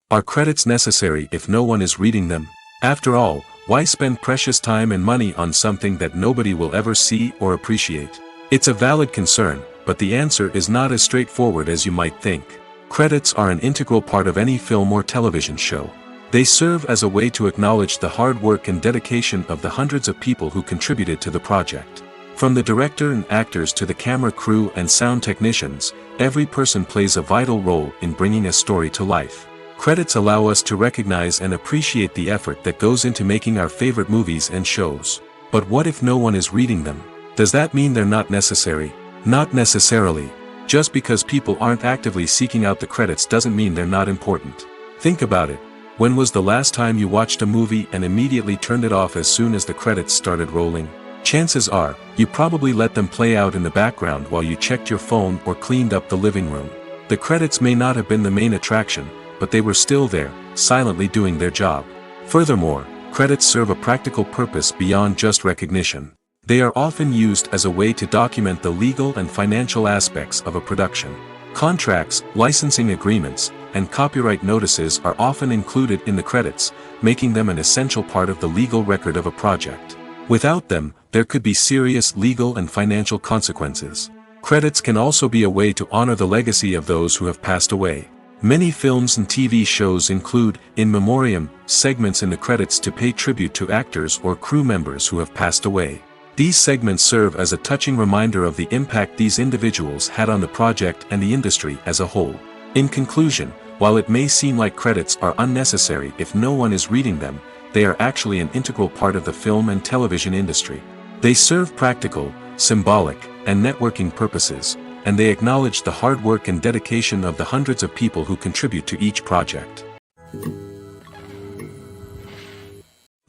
Are credits necessary if no one is reading them? After all, why spend precious time and money on something that nobody will ever see or appreciate? It's a valid concern, but the answer is not as straightforward as you might think. Credits are an integral part of any film or television show. They serve as a way to acknowledge the hard work and dedication of the hundreds of people who contributed to the project. From the director and actors to the camera crew and sound technicians, every person plays a vital role in bringing a story to life. Credits allow us to recognize and appreciate the effort that goes into making our favorite movies and shows. But what if no one is reading them? Does that mean they're not necessary? Not necessarily. Just because people aren't actively seeking out the credits doesn't mean they're not important. Think about it. When was the last time you watched a movie and immediately turned it off as soon as the credits started rolling? Chances are, you probably let them play out in the background while you checked your phone or cleaned up the living room. The credits may not have been the main attraction, but they were still there, silently doing their job. Furthermore, credits serve a practical purpose beyond just recognition. They are often used as a way to document the legal and financial aspects of a production. Contracts, licensing agreements, and copyright notices are often included in the credits, making them an essential part of the legal record of a project. Without them, there could be serious legal and financial consequences. Credits can also be a way to honor the legacy of those who have passed away. Many films and TV shows include, in memoriam, segments in the credits to pay tribute to actors or crew members who have passed away. These segments serve as a touching reminder of the impact these individuals had on the project and the industry as a whole. In conclusion, while it may seem like credits are unnecessary if no one is reading them, they are actually an integral part of the film and television industry. They serve practical, symbolic, and networking purposes, and they acknowledge the hard work and dedication of the hundreds of people who contribute to each project.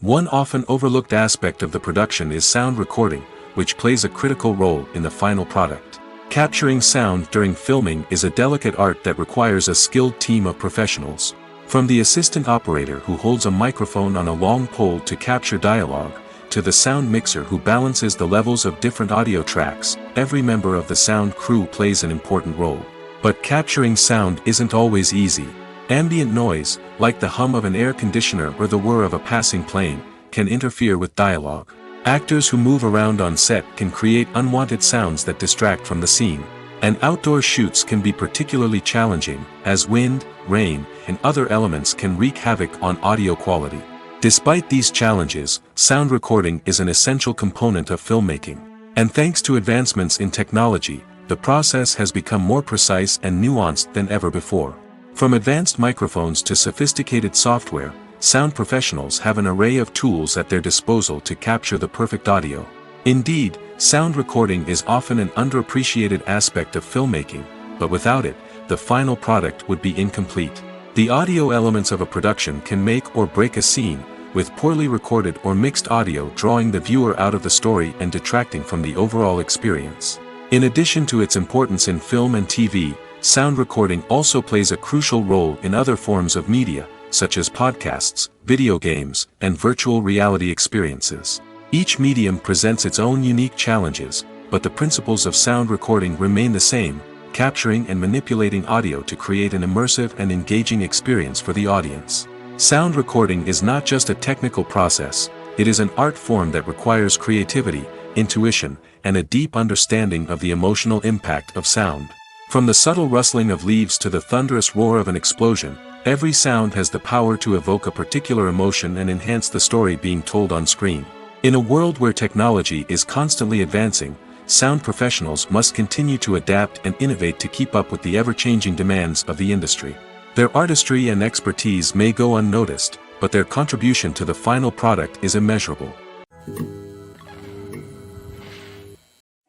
One often overlooked aspect of the production is sound recording, which plays a critical role in the final product. Capturing sound during filming is a delicate art that requires a skilled team of professionals. From the assistant operator who holds a microphone on a long pole to capture dialogue, to the sound mixer who balances the levels of different audio tracks, every member of the sound crew plays an important role. But capturing sound isn't always easy. Ambient noise, like the hum of an air conditioner or the whir of a passing plane, can interfere with dialogue. Actors who move around on set can create unwanted sounds that distract from the scene. And outdoor shoots can be particularly challenging, as wind, rain, and other elements can wreak havoc on audio quality. Despite these challenges, sound recording is an essential component of filmmaking. And thanks to advancements in technology, the process has become more precise and nuanced than ever before. From advanced microphones to sophisticated software, sound professionals have an array of tools at their disposal to capture the perfect audio. Indeed, sound recording is often an underappreciated aspect of filmmaking, but without it, the final product would be incomplete. The audio elements of a production can make or break a scene, with poorly recorded or mixed audio drawing the viewer out of the story and detracting from the overall experience. In addition to its importance in film and TV, sound recording also plays a crucial role in other forms of media, such as podcasts, video games, and virtual reality experiences. Each medium presents its own unique challenges, but the principles of sound recording remain the same: capturing and manipulating audio to create an immersive and engaging experience for the audience. Sound recording is not just a technical process, it is an art form that requires creativity, intuition, and a deep understanding of the emotional impact of sound. From the subtle rustling of leaves to the thunderous roar of an explosion, every sound has the power to evoke a particular emotion and enhance the story being told on screen. In a world where technology is constantly advancing, sound professionals must continue to adapt and innovate to keep up with the ever-changing demands of the industry. Their artistry and expertise may go unnoticed, but their contribution to the final product is immeasurable.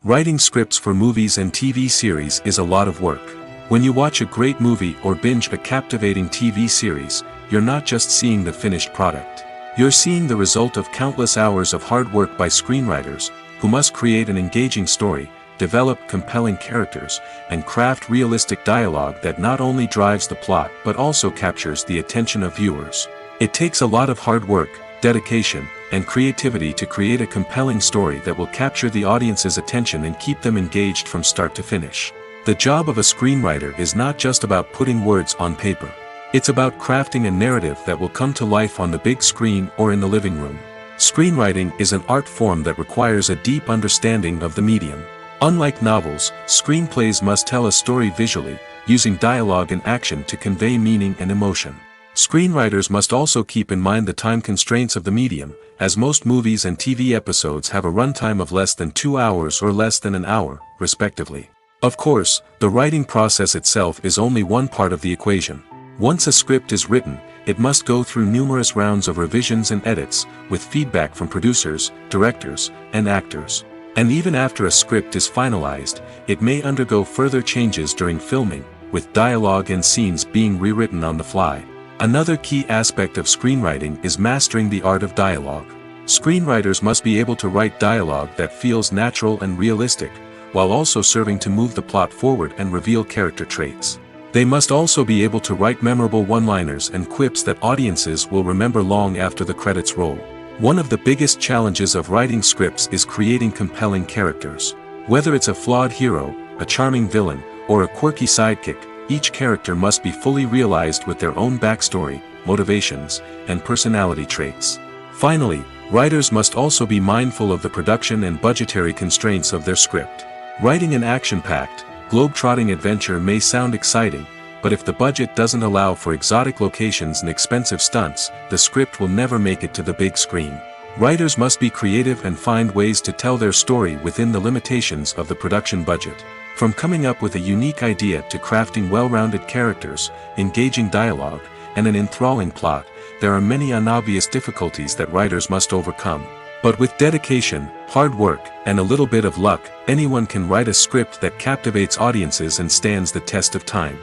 Writing scripts for movies and TV series is a lot of work. When you watch a great movie or binge a captivating TV series, you're not just seeing the finished product. You're seeing the result of countless hours of hard work by screenwriters, who must create an engaging story, develop compelling characters, and craft realistic dialogue that not only drives the plot but also captures the attention of viewers. It takes a lot of hard work, dedication, and creativity to create a compelling story that will capture the audience's attention and keep them engaged from start to finish. The job of a screenwriter is not just about putting words on paper. It's about crafting a narrative that will come to life on the big screen or in the living room. Screenwriting is an art form that requires a deep understanding of the medium. Unlike novels, screenplays must tell a story visually, using dialogue and action to convey meaning and emotion. Screenwriters must also keep in mind the time constraints of the medium, as most movies and TV episodes have a runtime of less than 2 hours or less than an hour, respectively. Of course, the writing process itself is only one part of the equation. Once a script is written, it must go through numerous rounds of revisions and edits, with feedback from producers, directors, and actors. And even after a script is finalized, it may undergo further changes during filming, with dialogue and scenes being rewritten on the fly. Another key aspect of screenwriting is mastering the art of dialogue. Screenwriters must be able to write dialogue that feels natural and realistic, while also serving to move the plot forward and reveal character traits. They must also be able to write memorable one-liners and quips that audiences will remember long after the credits roll. One of the biggest challenges of writing scripts is creating compelling characters. Whether it's a flawed hero, a charming villain, or a quirky sidekick, each character must be fully realized with their own backstory, motivations, and personality traits. Finally, writers must also be mindful of the production and budgetary constraints of their script. Writing an action-packed, globe-trotting adventure may sound exciting, but if the budget doesn't allow for exotic locations and expensive stunts, the script will never make it to the big screen. Writers must be creative and find ways to tell their story within the limitations of the production budget. From coming up with a unique idea to crafting well-rounded characters, engaging dialogue, and an enthralling plot, there are many unobvious difficulties that writers must overcome. But with dedication, hard work, and a little bit of luck, anyone can write a script that captivates audiences and stands the test of time.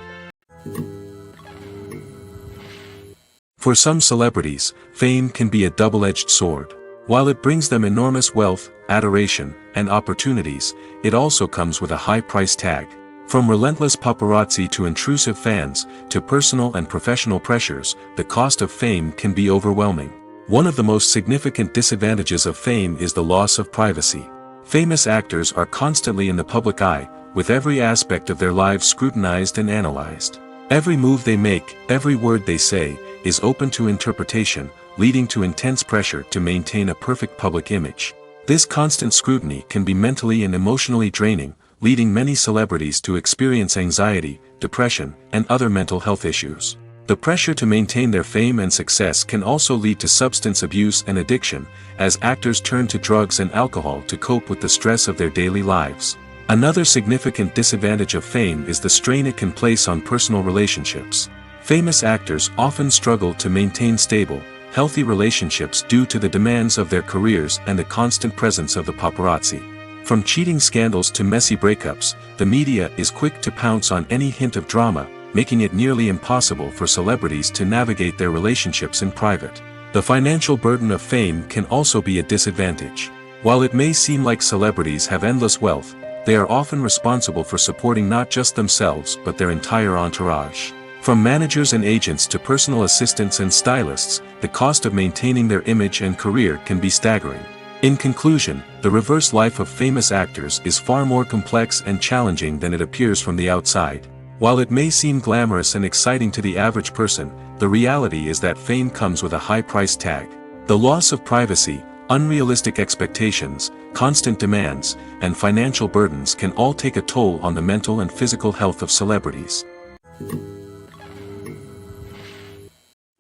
For some celebrities, fame can be a double-edged sword. While it brings them enormous wealth, adoration, and opportunities, it also comes with a high price tag. From relentless paparazzi to intrusive fans, to personal and professional pressures, the cost of fame can be overwhelming. One of the most significant disadvantages of fame is the loss of privacy. Famous actors are constantly in the public eye, with every aspect of their lives scrutinized and analyzed. Every move they make, every word they say, is open to interpretation, leading to intense pressure to maintain a perfect public image. This constant scrutiny can be mentally and emotionally draining, leading many celebrities to experience anxiety, depression, and other mental health issues. The pressure to maintain their fame and success can also lead to substance abuse and addiction, as actors turn to drugs and alcohol to cope with the stress of their daily lives. Another significant disadvantage of fame is the strain it can place on personal relationships. Famous actors often struggle to maintain stable, healthy relationships due to the demands of their careers and the constant presence of the paparazzi. From cheating scandals to messy breakups, the media is quick to pounce on any hint of drama, making it nearly impossible for celebrities to navigate their relationships in private. The financial burden of fame can also be a disadvantage. While it may seem like celebrities have endless wealth, they are often responsible for supporting not just themselves but their entire entourage. From managers and agents to personal assistants and stylists, the cost of maintaining their image and career can be staggering. In conclusion, the reverse life of famous actors is far more complex and challenging than it appears from the outside. While it may seem glamorous and exciting to the average person, the reality is that fame comes with a high price tag. The loss of privacy, unrealistic expectations, constant demands, and financial burdens can all take a toll on the mental and physical health of celebrities.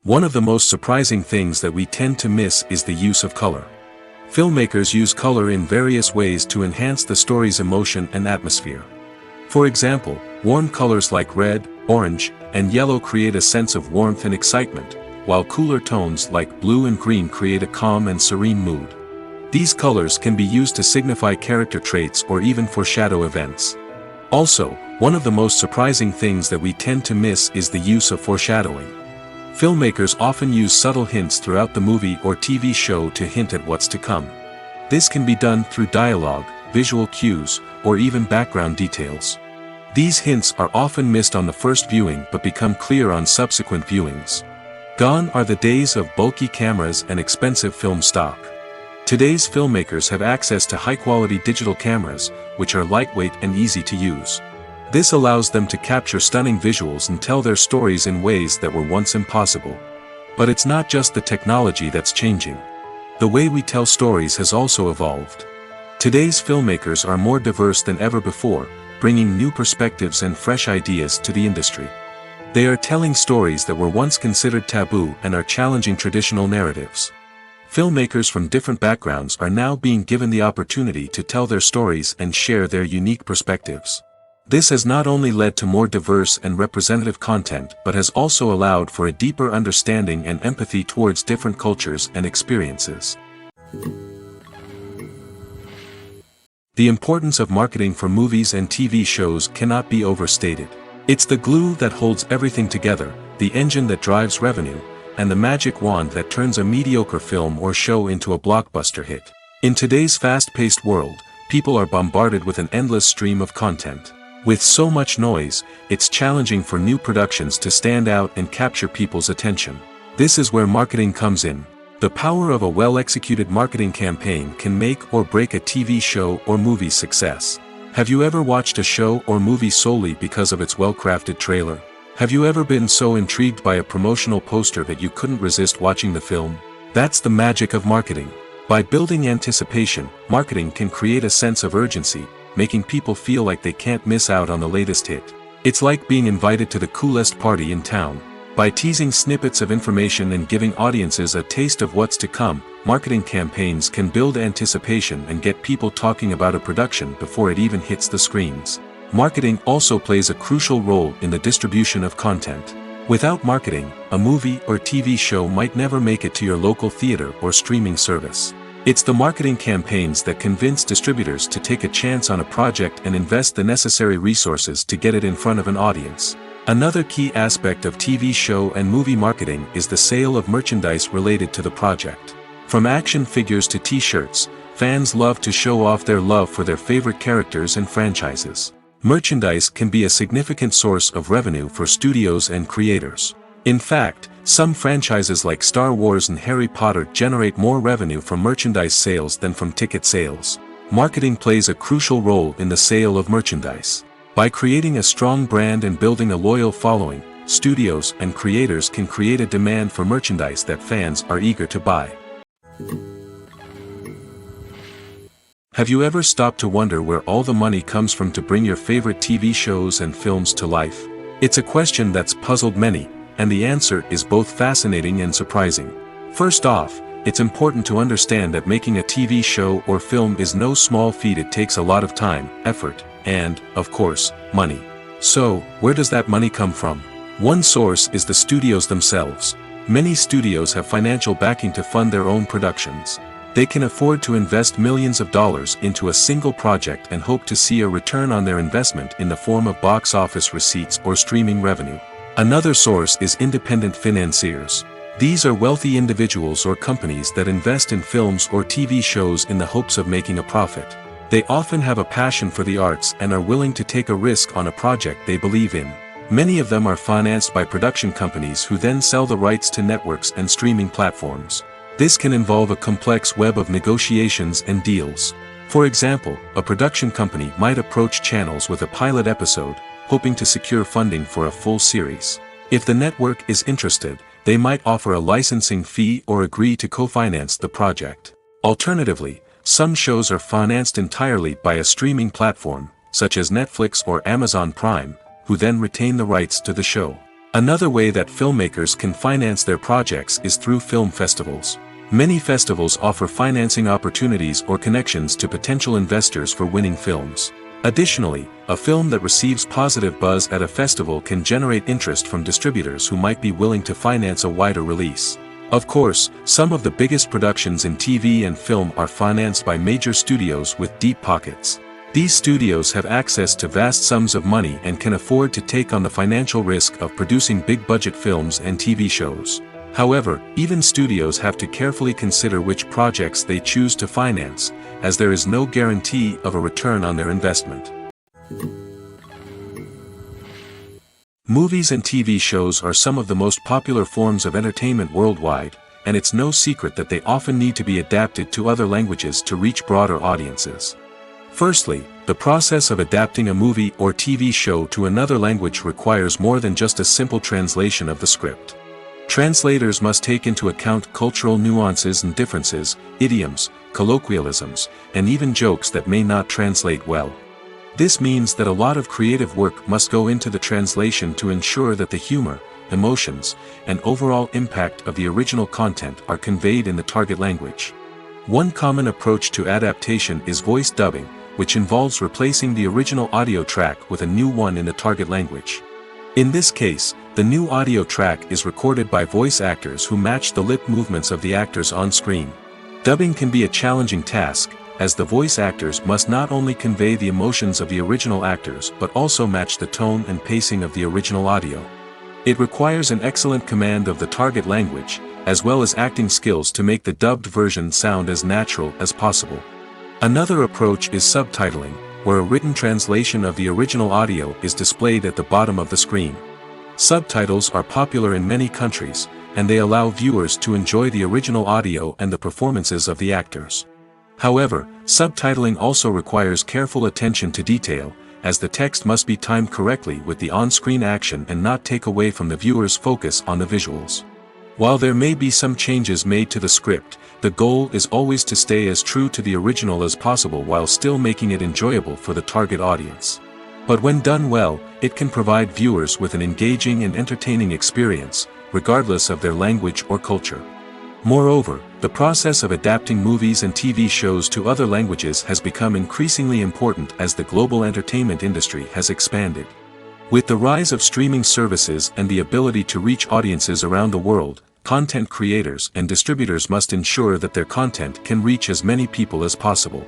One of the most surprising things that we tend to miss is the use of color. Filmmakers use color in various ways to enhance the story's emotion and atmosphere. For example, warm colors like red, orange, and yellow create a sense of warmth and excitement, while cooler tones like blue and green create a calm and serene mood. These colors can be used to signify character traits or even foreshadow events. Also, one of the most surprising things that we tend to miss is the use of foreshadowing. Filmmakers often use subtle hints throughout the movie or TV show to hint at what's to come. This can be done through dialogue, visual cues, or even background details. These hints are often missed on the first viewing but become clear on subsequent viewings. Gone are the days of bulky cameras and expensive film stock. Today's filmmakers have access to high-quality digital cameras, which are lightweight and easy to use. This allows them to capture stunning visuals and tell their stories in ways that were once impossible. But it's not just the technology that's changing. The way we tell stories has also evolved. Today's filmmakers are more diverse than ever before, bringing new perspectives and fresh ideas to the industry. They are telling stories that were once considered taboo and are challenging traditional narratives. Filmmakers from different backgrounds are now being given the opportunity to tell their stories and share their unique perspectives. This has not only led to more diverse and representative content but has also allowed for a deeper understanding and empathy towards different cultures and experiences. The importance of marketing for movies and TV shows cannot be overstated. It's the glue that holds everything together, the engine that drives revenue, and the magic wand that turns a mediocre film or show into a blockbuster hit. In today's fast-paced world, people are bombarded with an endless stream of content. With so much noise, it's challenging for new productions to stand out and capture people's attention. This is where marketing comes in. The power of a well-executed marketing campaign can make or break a TV show or movie's success. Have you ever watched a show or movie solely because of its well-crafted trailer? Have you ever been so intrigued by a promotional poster that you couldn't resist watching the film? That's the magic of marketing. By building anticipation, marketing can create a sense of urgency, making people feel like they can't miss out on the latest hit. It's like being invited to the coolest party in town. By teasing snippets of information and giving audiences a taste of what's to come, marketing campaigns can build anticipation and get people talking about a production before it even hits the screens. Marketing also plays a crucial role in the distribution of content. Without marketing, a movie or TV show might never make it to your local theater or streaming service. It's the marketing campaigns that convince distributors to take a chance on a project and invest the necessary resources to get it in front of an audience. Another key aspect of TV show and movie marketing is the sale of merchandise related to the project. From action figures to t-shirts, fans love to show off their love for their favorite characters and franchises. Merchandise can be a significant source of revenue for studios and creators. In fact, some franchises like Star Wars and Harry Potter generate more revenue from merchandise sales than from ticket sales. Marketing plays a crucial role in the sale of merchandise. By creating a strong brand and building a loyal following, studios and creators can create a demand for merchandise that fans are eager to buy. Have you ever stopped to wonder where all the money comes from to bring your favorite TV shows and films to life? It's a question that's puzzled many, and the answer is both fascinating and surprising. First off, it's important to understand that making a TV show or film is no small feat. It takes a lot of time, effort, and, of course, money. So, where does that money come from? One source is the studios themselves. Many studios have financial backing to fund their own productions. They can afford to invest millions of dollars into a single project and hope to see a return on their investment in the form of box office receipts or streaming revenue. Another source is independent financiers. These are wealthy individuals or companies that invest in films or TV shows in the hopes of making a profit. They often have a passion for the arts and are willing to take a risk on a project they believe in. Many of them are financed by production companies who then sell the rights to networks and streaming platforms. This can involve a complex web of negotiations and deals. For example, a production company might approach channels with a pilot episode, hoping to secure funding for a full series. If the network is interested, they might offer a licensing fee or agree to co-finance the project. Alternatively, some shows are financed entirely by a streaming platform, such as Netflix or Amazon Prime, who then retain the rights to the show. Another way that filmmakers can finance their projects is through film festivals. Many festivals offer financing opportunities or connections to potential investors for winning films. Additionally, a film that receives positive buzz at a festival can generate interest from distributors who might be willing to finance a wider release. Of course, some of the biggest productions in TV and film are financed by major studios with deep pockets. These studios have access to vast sums of money and can afford to take on the financial risk of producing big-budget films and TV shows. However, even studios have to carefully consider which projects they choose to finance, as there is no guarantee of a return on their investment. Movies and TV shows are some of the most popular forms of entertainment worldwide, and it's no secret that they often need to be adapted to other languages to reach broader audiences. Firstly, the process of adapting a movie or TV show to another language requires more than just a simple translation of the script. Translators must take into account cultural nuances and differences, idioms, colloquialisms, and even jokes that may not translate well. This means that a lot of creative work must go into the translation to ensure that the humor, emotions, and overall impact of the original content are conveyed in the target language. One common approach to adaptation is voice dubbing, which involves replacing the original audio track with a new one in the target language. In this case, the new audio track is recorded by voice actors who match the lip movements of the actors on screen. Dubbing can be a challenging task, as the voice actors must not only convey the emotions of the original actors but also match the tone and pacing of the original audio. It requires an excellent command of the target language, as well as acting skills to make the dubbed version sound as natural as possible. Another approach is subtitling, where a written translation of the original audio is displayed at the bottom of the screen. Subtitles are popular in many countries, and they allow viewers to enjoy the original audio and the performances of the actors. However, subtitling also requires careful attention to detail, as the text must be timed correctly with the on-screen action and not take away from the viewer's focus on the visuals. While there may be some changes made to the script, the goal is always to stay as true to the original as possible while still making it enjoyable for the target audience. But when done well, it can provide viewers with an engaging and entertaining experience, regardless of their language or culture. Moreover, the process of adapting movies and TV shows to other languages has become increasingly important as the global entertainment industry has expanded. With the rise of streaming services and the ability to reach audiences around the world, content creators and distributors must ensure that their content can reach as many people as possible.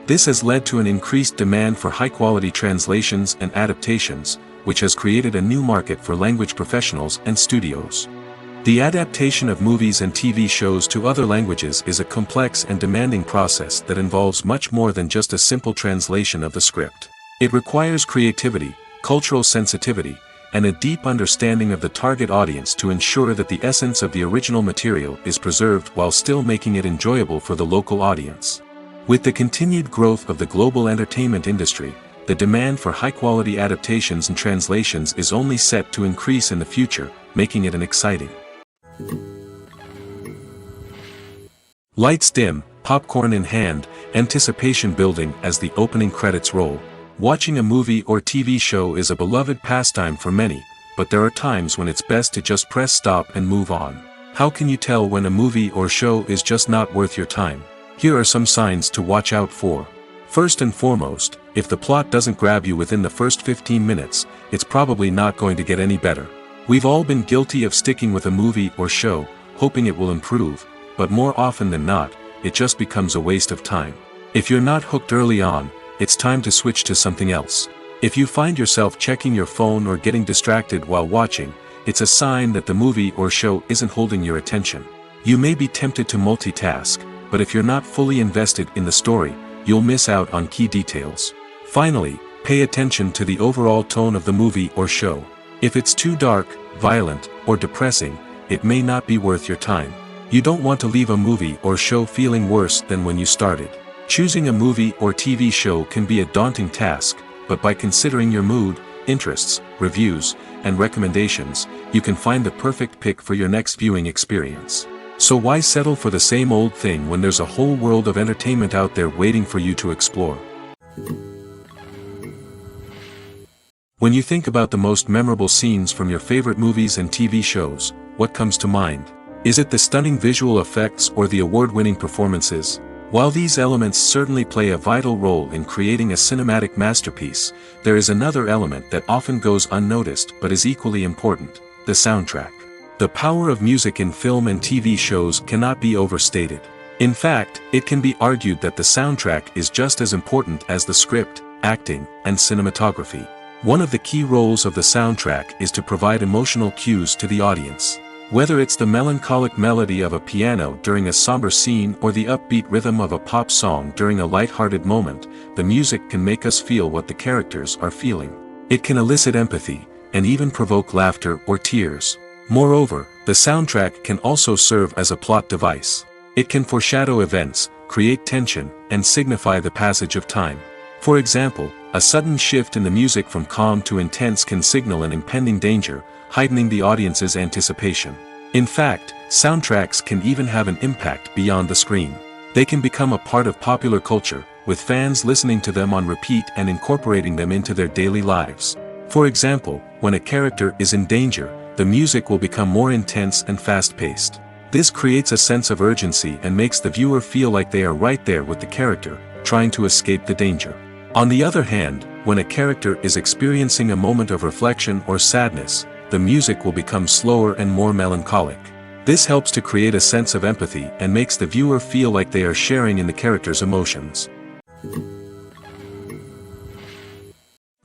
This has led to an increased demand for high-quality translations and adaptations, which has created a new market for language professionals and studios. The adaptation of movies and TV shows to other languages is a complex and demanding process that involves much more than just a simple translation of the script. It requires creativity, cultural sensitivity, and a deep understanding of the target audience to ensure that the essence of the original material is preserved while still making it enjoyable for the local audience. With the continued growth of the global entertainment industry, the demand for high-quality adaptations and translations is only set to increase in the future, making it an exciting. Lights dim, popcorn in hand, anticipation building as the opening credits roll. Watching a movie or TV show is a beloved pastime for many, but there are times when it's best to just press stop and move on. How can you tell when a movie or show is just not worth your time? Here are some signs to watch out for. First and foremost, if the plot doesn't grab you within the first 15 minutes, it's probably not going to get any better. We've all been guilty of sticking with a movie or show, hoping it will improve, but more often than not, it just becomes a waste of time. If you're not hooked early on, it's time to switch to something else. If you find yourself checking your phone or getting distracted while watching, it's a sign that the movie or show isn't holding your attention. You may be tempted to multitask, but if you're not fully invested in the story, you'll miss out on key details. Finally, pay attention to the overall tone of the movie or show. If it's too dark, violent, or depressing, it may not be worth your time. You don't want to leave a movie or show feeling worse than when you started. Choosing a movie or TV show can be a daunting task, but by considering your mood, interests, reviews, and recommendations, you can find the perfect pick for your next viewing experience. So why settle for the same old thing when there's a whole world of entertainment out there waiting for you to explore? When you think about the most memorable scenes from your favorite movies and TV shows, what comes to mind? Is it the stunning visual effects or the award-winning performances? While these elements certainly play a vital role in creating a cinematic masterpiece, there is another element that often goes unnoticed but is equally important: the soundtrack. The power of music in film and TV shows cannot be overstated. In fact, it can be argued that the soundtrack is just as important as the script, acting, and cinematography. One of the key roles of the soundtrack is to provide emotional cues to the audience. Whether it's the melancholic melody of a piano during a somber scene or the upbeat rhythm of a pop song during a light-hearted moment, the music can make us feel what the characters are feeling. It can elicit empathy, and even provoke laughter or tears. Moreover, the soundtrack can also serve as a plot device. It can foreshadow events, create tension, and signify the passage of time. For example, a sudden shift in the music from calm to intense can signal an impending danger, heightening the audience's anticipation. In fact, soundtracks can even have an impact beyond the screen. They can become a part of popular culture, with fans listening to them on repeat and incorporating them into their daily lives. For example, when a character is in danger, the music will become more intense and fast-paced. This creates a sense of urgency and makes the viewer feel like they are right there with the character, trying to escape the danger. On the other hand, when a character is experiencing a moment of reflection or sadness, the music will become slower and more melancholic. This helps to create a sense of empathy and makes the viewer feel like they are sharing in the character's emotions.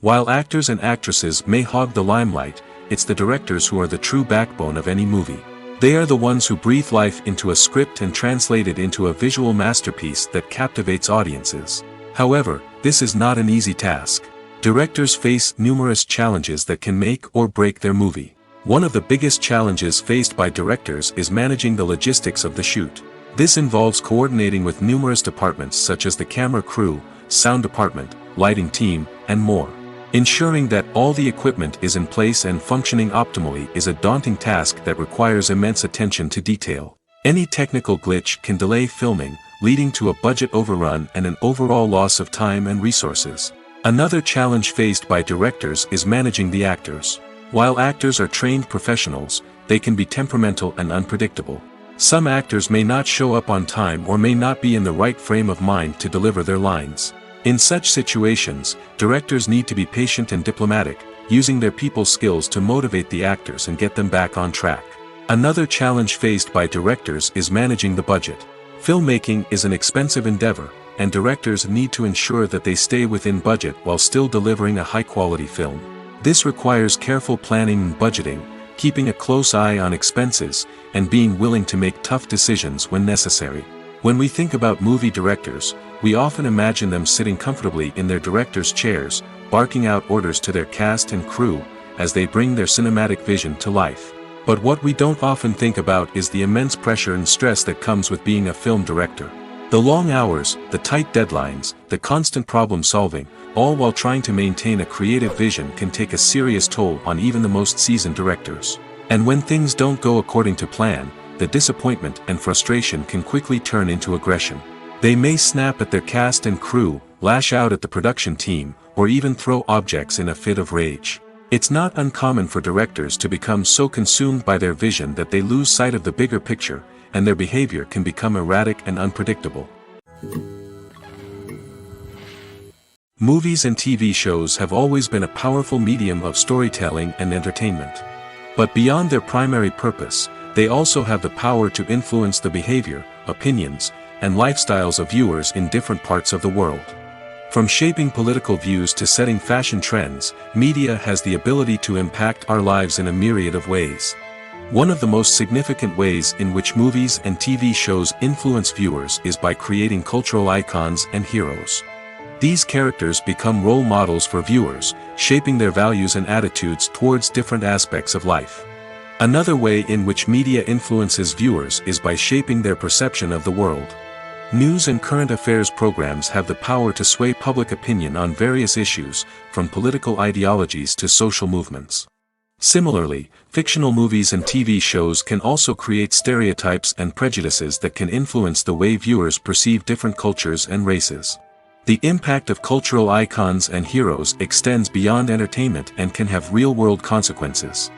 While actors and actresses may hog the limelight, it's the directors who are the true backbone of any movie. They are the ones who breathe life into a script and translate it into a visual masterpiece that captivates audiences. However, this is not an easy task. Directors face numerous challenges that can make or break their movie. One of the biggest challenges faced by directors is managing the logistics of the shoot. This involves coordinating with numerous departments such as the camera crew, sound department, lighting team, and more. Ensuring that all the equipment is in place and functioning optimally is a daunting task that requires immense attention to detail. Any technical glitch can delay filming, leading to a budget overrun and an overall loss of time and resources. Another challenge faced by directors is managing the actors. While actors are trained professionals, they can be temperamental and unpredictable. Some actors may not show up on time or may not be in the right frame of mind to deliver their lines. In such situations, directors need to be patient and diplomatic, using their people skills to motivate the actors and get them back on track. Another challenge faced by directors is managing the budget. Filmmaking is an expensive endeavor, and directors need to ensure that they stay within budget while still delivering a high-quality film. This requires careful planning and budgeting, keeping a close eye on expenses, and being willing to make tough decisions when necessary. When we think about movie directors, we often imagine them sitting comfortably in their director's chairs, barking out orders to their cast and crew, as they bring their cinematic vision to life. But what we don't often think about is the immense pressure and stress that comes with being a film director. The long hours, the tight deadlines, the constant problem-solving, all while trying to maintain a creative vision can take a serious toll on even the most seasoned directors. And when things don't go according to plan, the disappointment and frustration can quickly turn into aggression. They may snap at their cast and crew, lash out at the production team, or even throw objects in a fit of rage. It's not uncommon for directors to become so consumed by their vision that they lose sight of the bigger picture, and their behavior can become erratic and unpredictable. Movies and TV shows have always been a powerful medium of storytelling and entertainment. But beyond their primary purpose, they also have the power to influence the behavior, opinions, and lifestyles of viewers in different parts of the world. From shaping political views to setting fashion trends, media has the ability to impact our lives in a myriad of ways. One of the most significant ways in which movies and TV shows influence viewers is by creating cultural icons and heroes. These characters become role models for viewers, shaping their values and attitudes towards different aspects of life. Another way in which media influences viewers is by shaping their perception of the world. News and current affairs programs have the power to sway public opinion on various issues, from political ideologies to social movements. Similarly, fictional movies and TV shows can also create stereotypes and prejudices that can influence the way viewers perceive different cultures and races. The impact of cultural icons and heroes extends beyond entertainment and can have real-world consequences.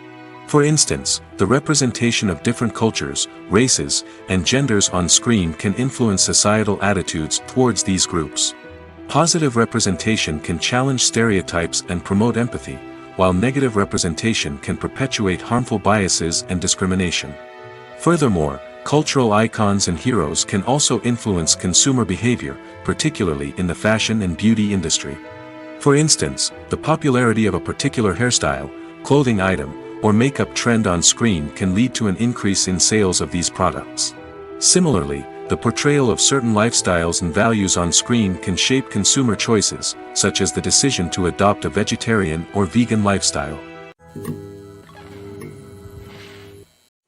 For instance, the representation of different cultures, races, and genders on screen can influence societal attitudes towards these groups. Positive representation can challenge stereotypes and promote empathy, while negative representation can perpetuate harmful biases and discrimination. Furthermore, cultural icons and heroes can also influence consumer behavior, particularly in the fashion and beauty industry. For instance, the popularity of a particular hairstyle, clothing item, or makeup trend on screen can lead to an increase in sales of these products. Similarly, the portrayal of certain lifestyles and values on screen can shape consumer choices, such as the decision to adopt a vegetarian or vegan lifestyle.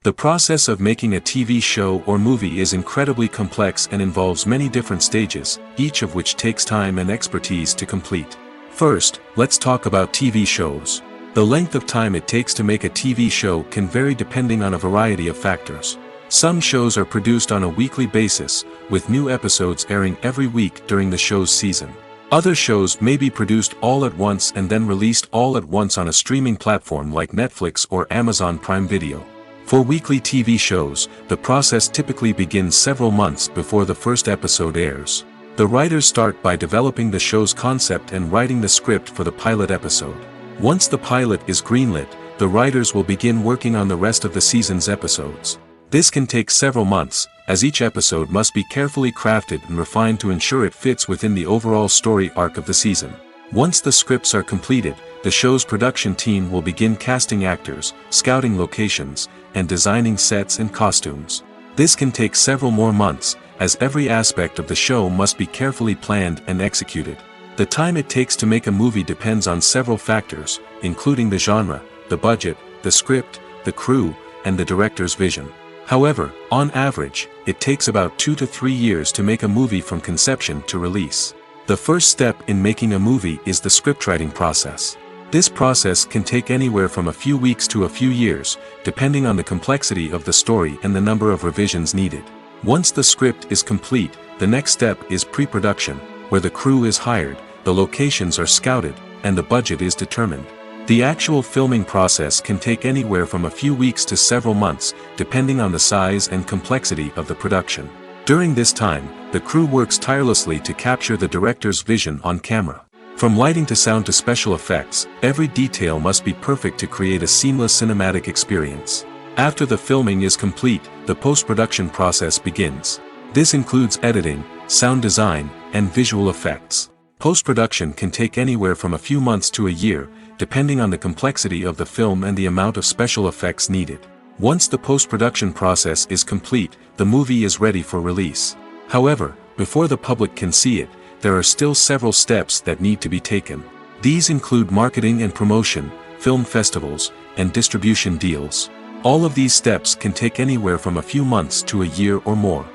The process of making a TV show or movie is incredibly complex and involves many different stages, each of which takes time and expertise to complete. First, let's talk about TV shows. The length of time it takes to make a TV show can vary depending on a variety of factors. Some shows are produced on a weekly basis, with new episodes airing every week during the show's season. Other shows may be produced all at once and then released all at once on a streaming platform like Netflix or Amazon Prime Video. For weekly TV shows, the process typically begins several months before the first episode airs. The writers start by developing the show's concept and writing the script for the pilot episode. Once the pilot is greenlit, the writers will begin working on the rest of the season's episodes. This can take several months, as each episode must be carefully crafted and refined to ensure it fits within the overall story arc of the season. Once the scripts are completed, the show's production team will begin casting actors, scouting locations, and designing sets and costumes. This can take several more months, as every aspect of the show must be carefully planned and executed. The time it takes to make a movie depends on several factors, including the genre, the budget, the script, the crew, and the director's vision. However, on average, it takes about 2 to 3 years to make a movie from conception to release. The first step in making a movie is the scriptwriting process. This process can take anywhere from a few weeks to a few years, depending on the complexity of the story and the number of revisions needed. Once the script is complete, the next step is pre-production, where the crew is hired, the locations are scouted, and the budget is determined. The actual filming process can take anywhere from a few weeks to several months, depending on the size and complexity of the production. During this time, the crew works tirelessly to capture the director's vision on camera. From lighting to sound to special effects, every detail must be perfect to create a seamless cinematic experience. After the filming is complete, the post-production process begins. This includes editing, sound design, and visual effects. Post-production can take anywhere from a few months to a year, depending on the complexity of the film and the amount of special effects needed. Once the post-production process is complete, the movie is ready for release. However, before the public can see it, there are still several steps that need to be taken. These include marketing and promotion, film festivals, and distribution deals. All of these steps can take anywhere from a few months to a year or more.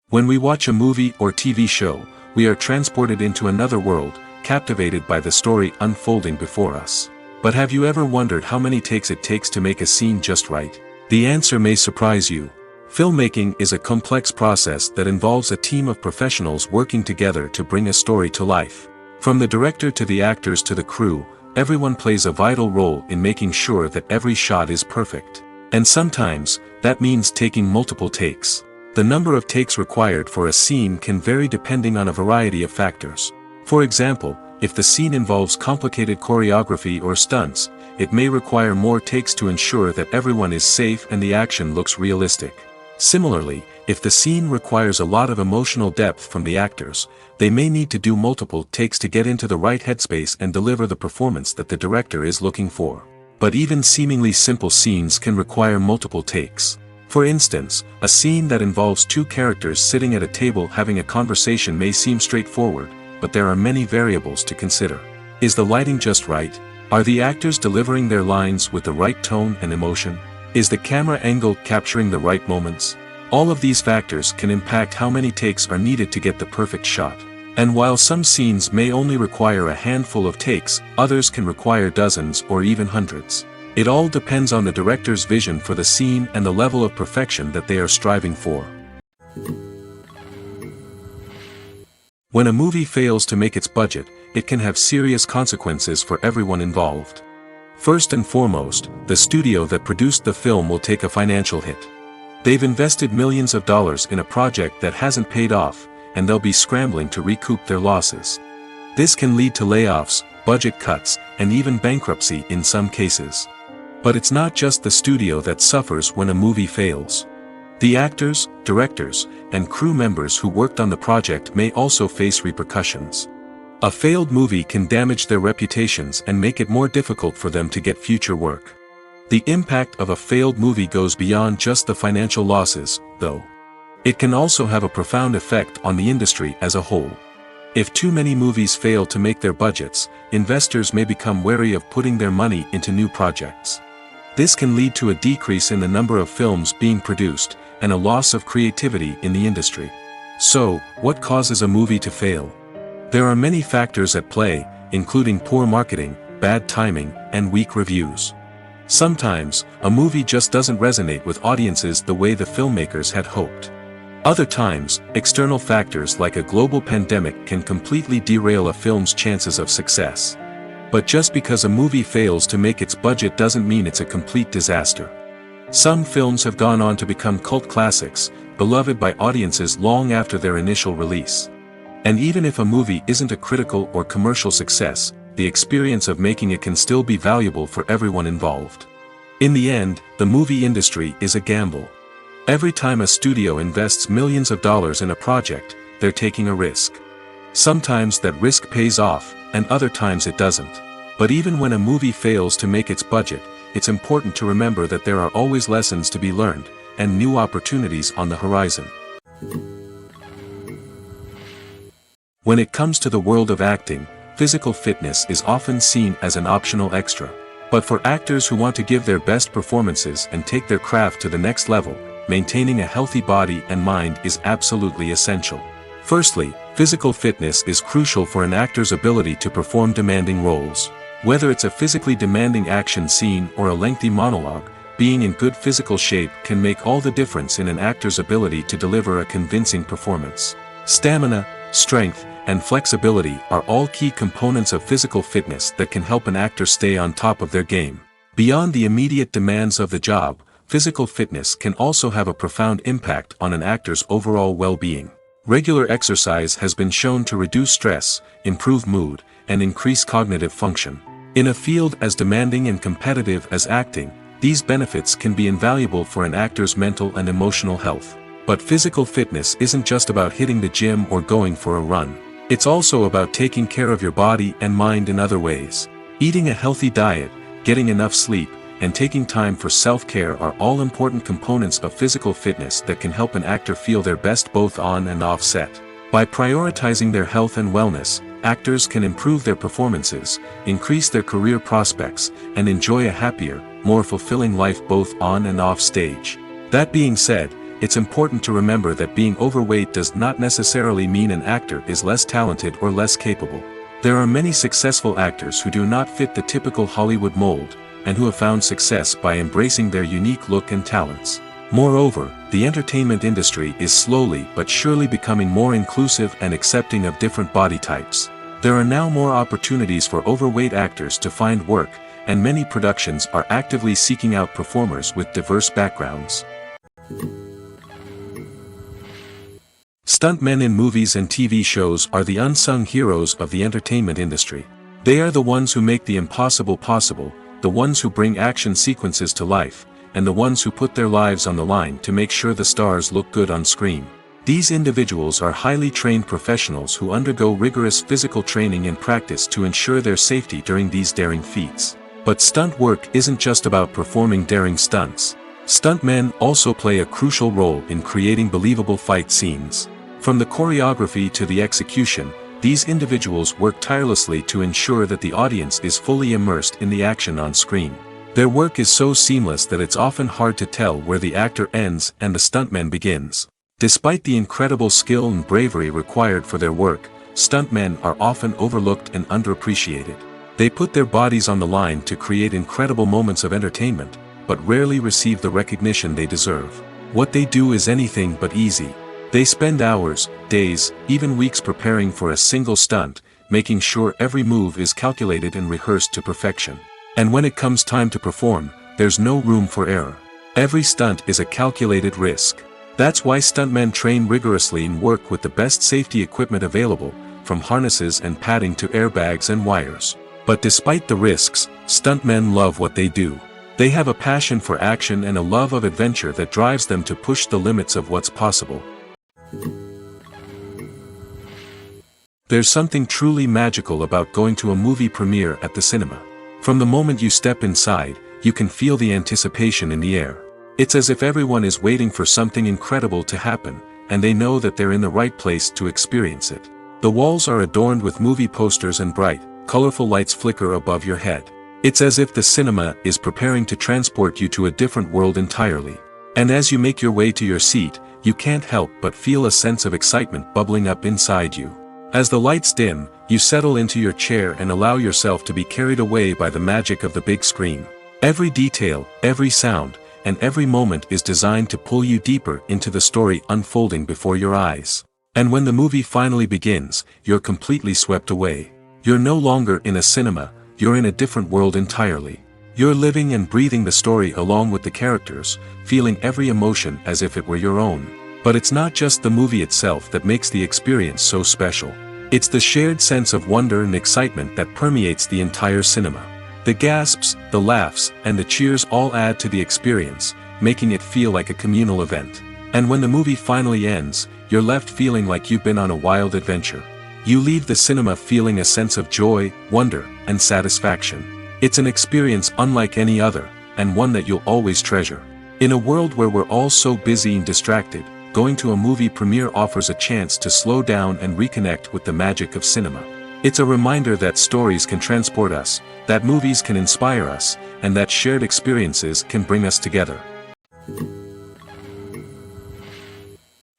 When we watch a movie or TV show, we are transported into another world, captivated by the story unfolding before us. But have you ever wondered how many takes it takes to make a scene just right? The answer may surprise you. Filmmaking is a complex process that involves a team of professionals working together to bring a story to life. From the director to the actors to the crew, everyone plays a vital role in making sure that every shot is perfect. And sometimes, that means taking multiple takes. The number of takes required for a scene can vary depending on a variety of factors. For example, if the scene involves complicated choreography or stunts, it may require more takes to ensure that everyone is safe and the action looks realistic. Similarly, if the scene requires a lot of emotional depth from the actors, they may need to do multiple takes to get into the right headspace and deliver the performance that the director is looking for. But even seemingly simple scenes can require multiple takes. For instance, a scene that involves two characters sitting at a table having a conversation may seem straightforward, but there are many variables to consider. Is the lighting just right? Are the actors delivering their lines with the right tone and emotion? Is the camera angle capturing the right moments? All of these factors can impact how many takes are needed to get the perfect shot. And while some scenes may only require a handful of takes, others can require dozens or even hundreds. It all depends on the director's vision for the scene and the level of perfection that they are striving for. When a movie fails to make its budget, it can have serious consequences for everyone involved. First and foremost, the studio that produced the film will take a financial hit. They've invested millions of dollars in a project that hasn't paid off, and they'll be scrambling to recoup their losses. This can lead to layoffs, budget cuts, and even bankruptcy in some cases. But it's not just the studio that suffers when a movie fails. The actors, directors, and crew members who worked on the project may also face repercussions. A failed movie can damage their reputations and make it more difficult for them to get future work. The impact of a failed movie goes beyond just the financial losses, though. It can also have a profound effect on the industry as a whole. If too many movies fail to make their budgets, investors may become wary of putting their money into new projects. This can lead to a decrease in the number of films being produced, and a loss of creativity in the industry. So, what causes a movie to fail? There are many factors at play, including poor marketing, bad timing, and weak reviews. Sometimes, a movie just doesn't resonate with audiences the way the filmmakers had hoped. Other times, external factors like a global pandemic can completely derail a film's chances of success. But just because a movie fails to make its budget doesn't mean it's a complete disaster. Some films have gone on to become cult classics, beloved by audiences long after their initial release. And even if a movie isn't a critical or commercial success, the experience of making it can still be valuable for everyone involved. In the end, the movie industry is a gamble. Every time a studio invests millions of dollars in a project, they're taking a risk. Sometimes that risk pays off, and other times it doesn't. But even when a movie fails to make its budget, it's important to remember that there are always lessons to be learned, and new opportunities on the horizon. When it comes to the world of acting, physical fitness is often seen as an optional extra. But for actors who want to give their best performances and take their craft to the next level, maintaining a healthy body and mind is absolutely essential. Firstly, physical fitness is crucial for an actor's ability to perform demanding roles. Whether it's a physically demanding action scene or a lengthy monologue, being in good physical shape can make all the difference in an actor's ability to deliver a convincing performance. Stamina, strength, and flexibility are all key components of physical fitness that can help an actor stay on top of their game. Beyond the immediate demands of the job, physical fitness can also have a profound impact on an actor's overall well-being. Regular exercise has been shown to reduce stress, improve mood, and increase cognitive function. In a field as demanding and competitive as acting, these benefits can be invaluable for an actor's mental and emotional health. But physical fitness isn't just about hitting the gym or going for a run. It's also about taking care of your body and mind in other ways. Eating a healthy diet, getting enough sleep, and taking time for self-care are all important components of physical fitness that can help an actor feel their best both on and off set. By prioritizing their health and wellness, actors can improve their performances, increase their career prospects, and enjoy a happier, more fulfilling life both on and off stage. That being said, it's important to remember that being overweight does not necessarily mean an actor is less talented or less capable. There are many successful actors who do not fit the typical Hollywood mold, and who have found success by embracing their unique look and talents. Moreover, the entertainment industry is slowly but surely becoming more inclusive and accepting of different body types. There are now more opportunities for overweight actors to find work, and many productions are actively seeking out performers with diverse backgrounds. Stuntmen in movies and TV shows are the unsung heroes of the entertainment industry. They are the ones who make the impossible possible, the ones who bring action sequences to life, and the ones who put their lives on the line to make sure the stars look good on screen. These individuals are highly trained professionals who undergo rigorous physical training and practice to ensure their safety during these daring feats. But stunt work isn't just about performing daring stunts. Stuntmen also play a crucial role in creating believable fight scenes. From the choreography to the execution, These individuals work tirelessly to ensure that the audience is fully immersed in the action on screen. Their work is so seamless that it's often hard to tell where the actor ends and the stuntman begins. Despite the incredible skill and bravery required for their work, stuntmen are often overlooked and underappreciated. They put their bodies on the line to create incredible moments of entertainment, but rarely receive the recognition they deserve. What they do is anything but easy. They spend hours, days, even weeks preparing for a single stunt, making sure every move is calculated and rehearsed to perfection. And when it comes time to perform, there's no room for error. Every stunt is a calculated risk. That's why stuntmen train rigorously and work with the best safety equipment available, from harnesses and padding to airbags and wires. But despite the risks, stuntmen love what they do. They have a passion for action and a love of adventure that drives them to push the limits of what's possible. There's something truly magical about going to a movie premiere at the cinema. From the moment you step inside, you can feel the anticipation in the air. It's as if everyone is waiting for something incredible to happen, and they know that they're in the right place to experience it. The walls are adorned with movie posters and bright, colorful lights flicker above your head. It's as if the cinema is preparing to transport you to a different world entirely. And as you make your way to your seat, you can't help but feel a sense of excitement bubbling up inside you. As the lights dim, you settle into your chair and allow yourself to be carried away by the magic of the big screen. Every detail, every sound, and every moment is designed to pull you deeper into the story unfolding before your eyes. And when the movie finally begins, you're completely swept away. You're no longer in a cinema, you're in a different world entirely. You're living and breathing the story along with the characters, feeling every emotion as if it were your own. But it's not just the movie itself that makes the experience so special. It's the shared sense of wonder and excitement that permeates the entire cinema. The gasps, the laughs, and the cheers all add to the experience, making it feel like a communal event. And when the movie finally ends, you're left feeling like you've been on a wild adventure. You leave the cinema feeling a sense of joy, wonder, and satisfaction. It's an experience unlike any other, and one that you'll always treasure. In a world where we're all so busy and distracted, going to a movie premiere offers a chance to slow down and reconnect with the magic of cinema. It's a reminder that stories can transport us, that movies can inspire us, and that shared experiences can bring us together.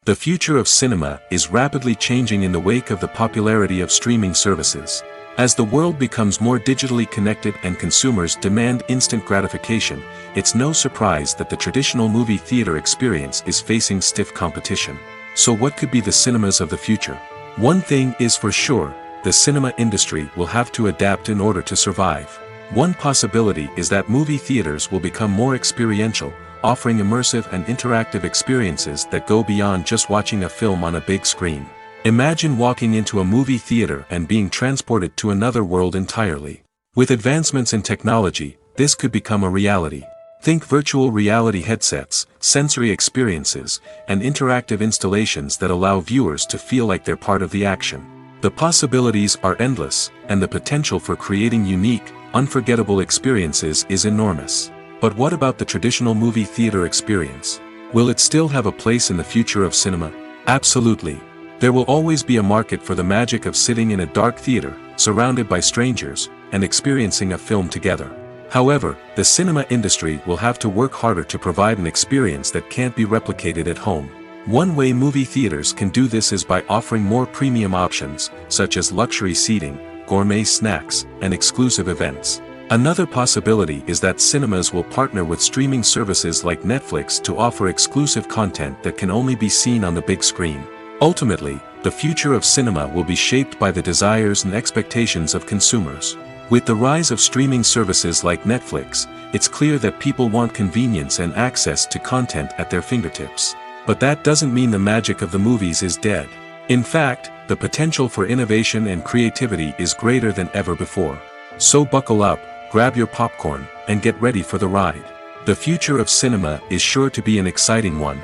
The future of cinema is rapidly changing in the wake of the popularity of streaming services. As the world becomes more digitally connected and consumers demand instant gratification, it's no surprise that the traditional movie theater experience is facing stiff competition. So what could be the cinemas of the future? One thing is for sure, the cinema industry will have to adapt in order to survive. One possibility is that movie theaters will become more experiential, offering immersive and interactive experiences that go beyond just watching a film on a big screen. Imagine walking into a movie theater and being transported to another world entirely. With advancements in technology, this could become a reality. Think virtual reality headsets, sensory experiences, and interactive installations that allow viewers to feel like they're part of the action. The possibilities are endless, and the potential for creating unique, unforgettable experiences is enormous. But what about the traditional movie theater experience? Will it still have a place in the future of cinema? Absolutely. There will always be a market for the magic of sitting in a dark theater, surrounded by strangers, and experiencing a film together. However, the cinema industry will have to work harder to provide an experience that can't be replicated at home. One way movie theaters can do this is by offering more premium options, such as luxury seating, gourmet snacks, and exclusive events. Another possibility is that cinemas will partner with streaming services like Netflix to offer exclusive content that can only be seen on the big screen. Ultimately, the future of cinema will be shaped by the desires and expectations of consumers. With the rise of streaming services like Netflix, it's clear that people want convenience and access to content at their fingertips. But that doesn't mean the magic of the movies is dead. In fact, the potential for innovation and creativity is greater than ever before. So buckle up, grab your popcorn, and get ready for the ride. The future of cinema is sure to be an exciting one.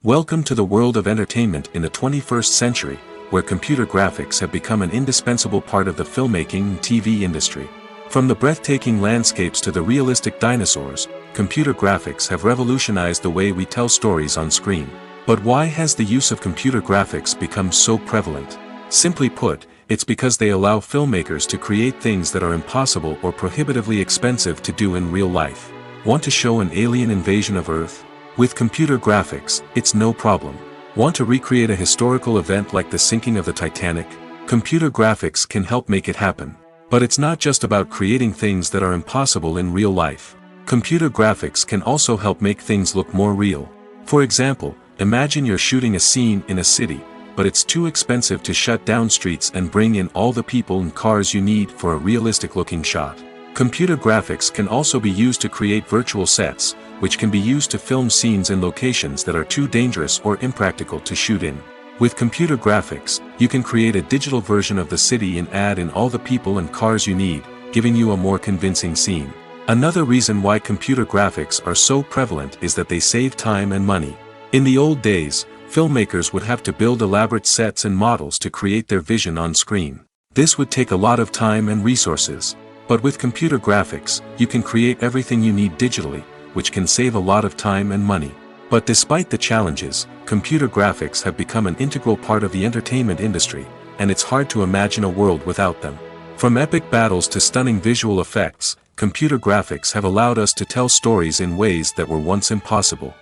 Welcome to the world of entertainment in the 21st century, where computer graphics have become an indispensable part of the filmmaking and TV industry. From the breathtaking landscapes to the realistic dinosaurs, computer graphics have revolutionized the way we tell stories on screen. But why has the use of computer graphics become so prevalent? Simply put, it's because they allow filmmakers to create things that are impossible or prohibitively expensive to do in real life. Want to show an alien invasion of Earth? With computer graphics, it's no problem. Want to recreate a historical event like the sinking of the Titanic? Computer graphics can help make it happen. But it's not just about creating things that are impossible in real life. Computer graphics can also help make things look more real. For example, imagine you're shooting a scene in a city, but it's too expensive to shut down streets and bring in all the people and cars you need for a realistic-looking shot. Computer graphics can also be used to create virtual sets, which can be used to film scenes in locations that are too dangerous or impractical to shoot in. With computer graphics, you can create a digital version of the city and add in all the people and cars you need, giving you a more convincing scene. Another reason why computer graphics are so prevalent is that they save time and money. In the old days, filmmakers would have to build elaborate sets and models to create their vision on screen. This would take a lot of time and resources. But with computer graphics, you can create everything you need digitally, which can save a lot of time and money. But despite the challenges, computer graphics have become an integral part of the entertainment industry, and it's hard to imagine a world without them. From epic battles to stunning visual effects, computer graphics have allowed us to tell stories in ways that were once impossible.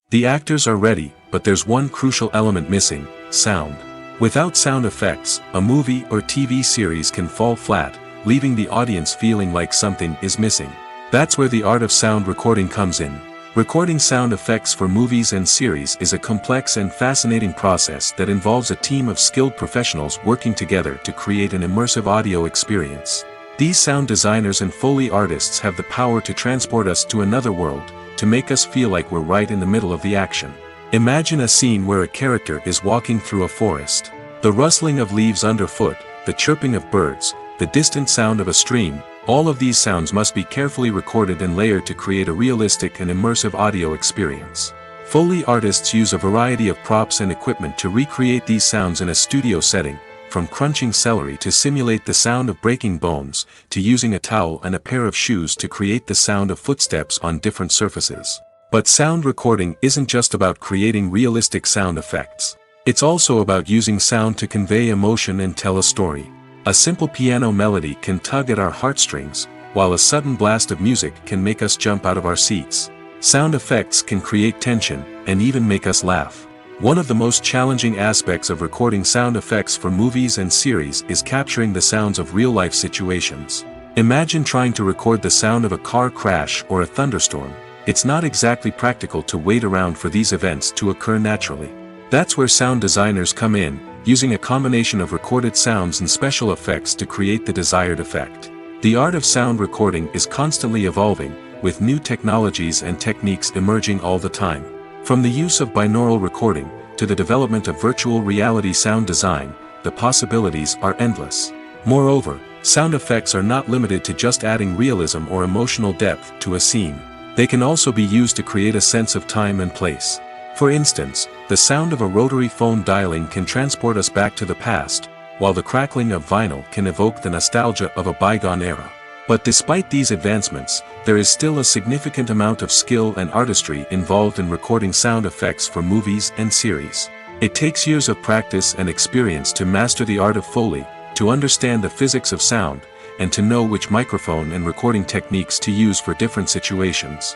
The actors are ready, but there's one crucial element missing: sound. Without sound effects, a movie or TV series can fall flat, leaving the audience feeling like something is missing. That's where the art of sound recording comes in. Recording sound effects for movies and series is a complex and fascinating process that involves a team of skilled professionals working together to create an immersive audio experience. These sound designers and Foley artists have the power to transport us to another world, to make us feel like we're right in the middle of the action. Imagine a scene where a character is walking through a forest. The rustling of leaves underfoot, the chirping of birds, the distant sound of a stream, all of these sounds must be carefully recorded and layered to create a realistic and immersive audio experience. Foley artists use a variety of props and equipment to recreate these sounds in a studio setting, from crunching celery to simulate the sound of breaking bones, to using a towel and a pair of shoes to create the sound of footsteps on different surfaces. But sound recording isn't just about creating realistic sound effects. It's also about using sound to convey emotion and tell a story. A simple piano melody can tug at our heartstrings, while a sudden blast of music can make us jump out of our seats. Sound effects can create tension, and even make us laugh. One of the most challenging aspects of recording sound effects for movies and series is capturing the sounds of real-life situations. Imagine trying to record the sound of a car crash or a thunderstorm. It's not exactly practical to wait around for these events to occur naturally. That's where sound designers come in, using a combination of recorded sounds and special effects to create the desired effect. The art of sound recording is constantly evolving, with new technologies and techniques emerging all the time. From the use of binaural recording, to the development of virtual reality sound design, the possibilities are endless. Moreover, sound effects are not limited to just adding realism or emotional depth to a scene. They can also be used to create a sense of time and place. For instance, the sound of a rotary phone dialing can transport us back to the past, while the crackling of vinyl can evoke the nostalgia of a bygone era. But despite these advancements, there is still a significant amount of skill and artistry involved in recording sound effects for movies and series. It takes years of practice and experience to master the art of Foley, to understand the physics of sound, and to know which microphone and recording techniques to use for different situations.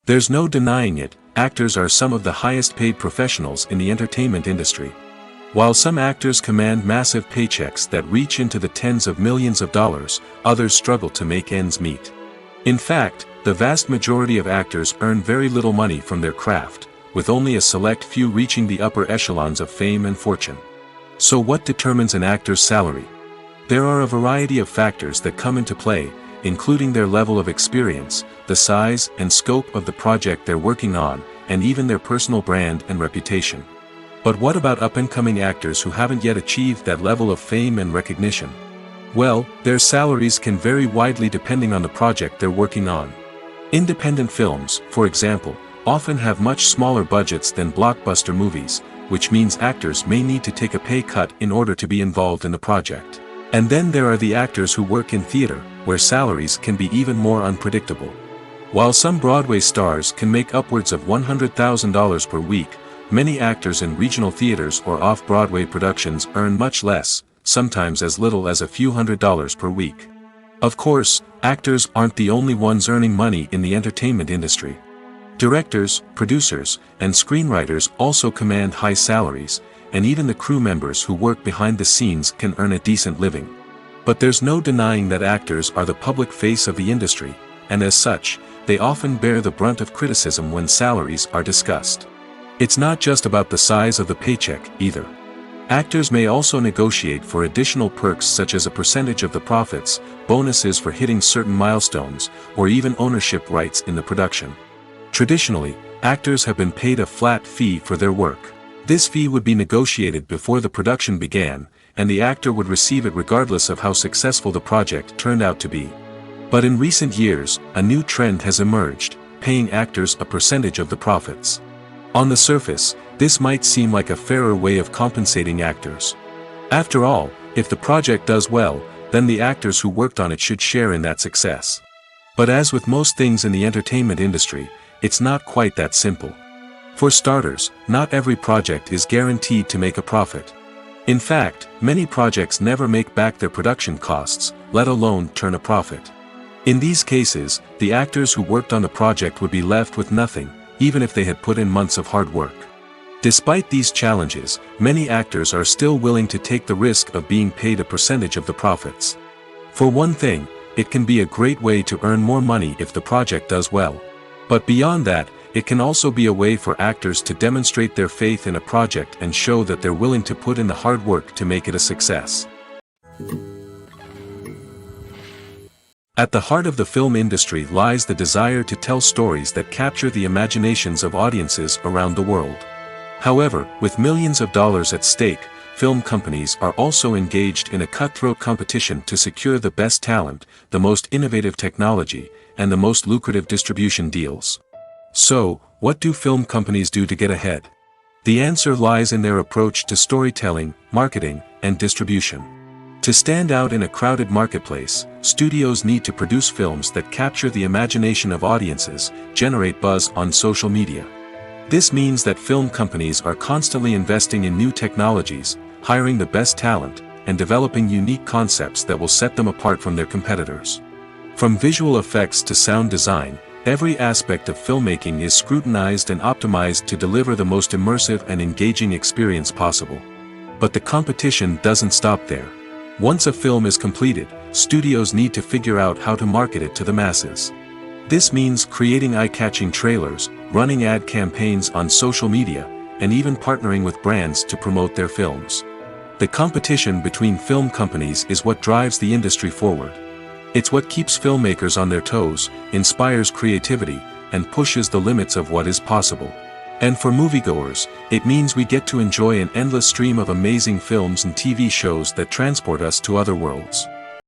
There's no denying it, actors are some of the highest paid professionals in the entertainment industry. While some actors command massive paychecks that reach into the tens of millions of dollars, others struggle to make ends meet. In fact, the vast majority of actors earn very little money from their craft, with only a select few reaching the upper echelons of fame and fortune. So what determines an actor's salary? There are a variety of factors that come into play, including their level of experience, the size and scope of the project they're working on, and even their personal brand and reputation. But what about up-and-coming actors who haven't yet achieved that level of fame and recognition? Well, their salaries can vary widely depending on the project they're working on. Independent films, for example, often have much smaller budgets than blockbuster movies, which means actors may need to take a pay cut in order to be involved in the project. And then there are the actors who work in theater, where salaries can be even more unpredictable. While some Broadway stars can make upwards of $100,000 per week, many actors in regional theaters or off-Broadway productions earn much less, sometimes as little as a few $100s per week. Of course, actors aren't the only ones earning money in the entertainment industry. Directors, producers, and screenwriters also command high salaries, and even the crew members who work behind the scenes can earn a decent living. But there's no denying that actors are the public face of the industry, and as such, they often bear the brunt of criticism when salaries are discussed. It's not just about the size of the paycheck, either. Actors may also negotiate for additional perks such as a percentage of the profits, bonuses for hitting certain milestones, or even ownership rights in the production. Traditionally, actors have been paid a flat fee for their work. This fee would be negotiated before the production began, and the actor would receive it regardless of how successful the project turned out to be. But in recent years, a new trend has emerged, paying actors a percentage of the profits. On the surface, this might seem like a fairer way of compensating actors. After all, if the project does well, then the actors who worked on it should share in that success. But as with most things in the entertainment industry, it's not quite that simple. For starters, not every project is guaranteed to make a profit. In fact, many projects never make back their production costs, let alone turn a profit. In these cases, the actors who worked on the project would be left with nothing, even if they had put in months of hard work. Despite these challenges, many actors are still willing to take the risk of being paid a percentage of the profits. For one thing, it can be a great way to earn more money if the project does well. But beyond that, it can also be a way for actors to demonstrate their faith in a project and show that they're willing to put in the hard work to make it a success. At the heart of the film industry lies the desire to tell stories that capture the imaginations of audiences around the world. However, with millions of dollars at stake, film companies are also engaged in a cutthroat competition to secure the best talent, the most innovative technology, and the most lucrative distribution deals. So, what do film companies do to get ahead? The answer lies in their approach to storytelling, marketing, and distribution. To stand out in a crowded marketplace, studios need to produce films that capture the imagination of audiences, generate buzz on social media. This means that film companies are constantly investing in new technologies, hiring the best talent, and developing unique concepts that will set them apart from their competitors. From visual effects to sound design, every aspect of filmmaking is scrutinized and optimized to deliver the most immersive and engaging experience possible. But the competition doesn't stop there. Once a film is completed, studios need to figure out how to market it to the masses. This means creating eye-catching trailers, running ad campaigns on social media, and even partnering with brands to promote their films. The competition between film companies is what drives the industry forward. It's what keeps filmmakers on their toes, inspires creativity, and pushes the limits of what is possible. And for moviegoers, it means we get to enjoy an endless stream of amazing films and TV shows that transport us to other worlds.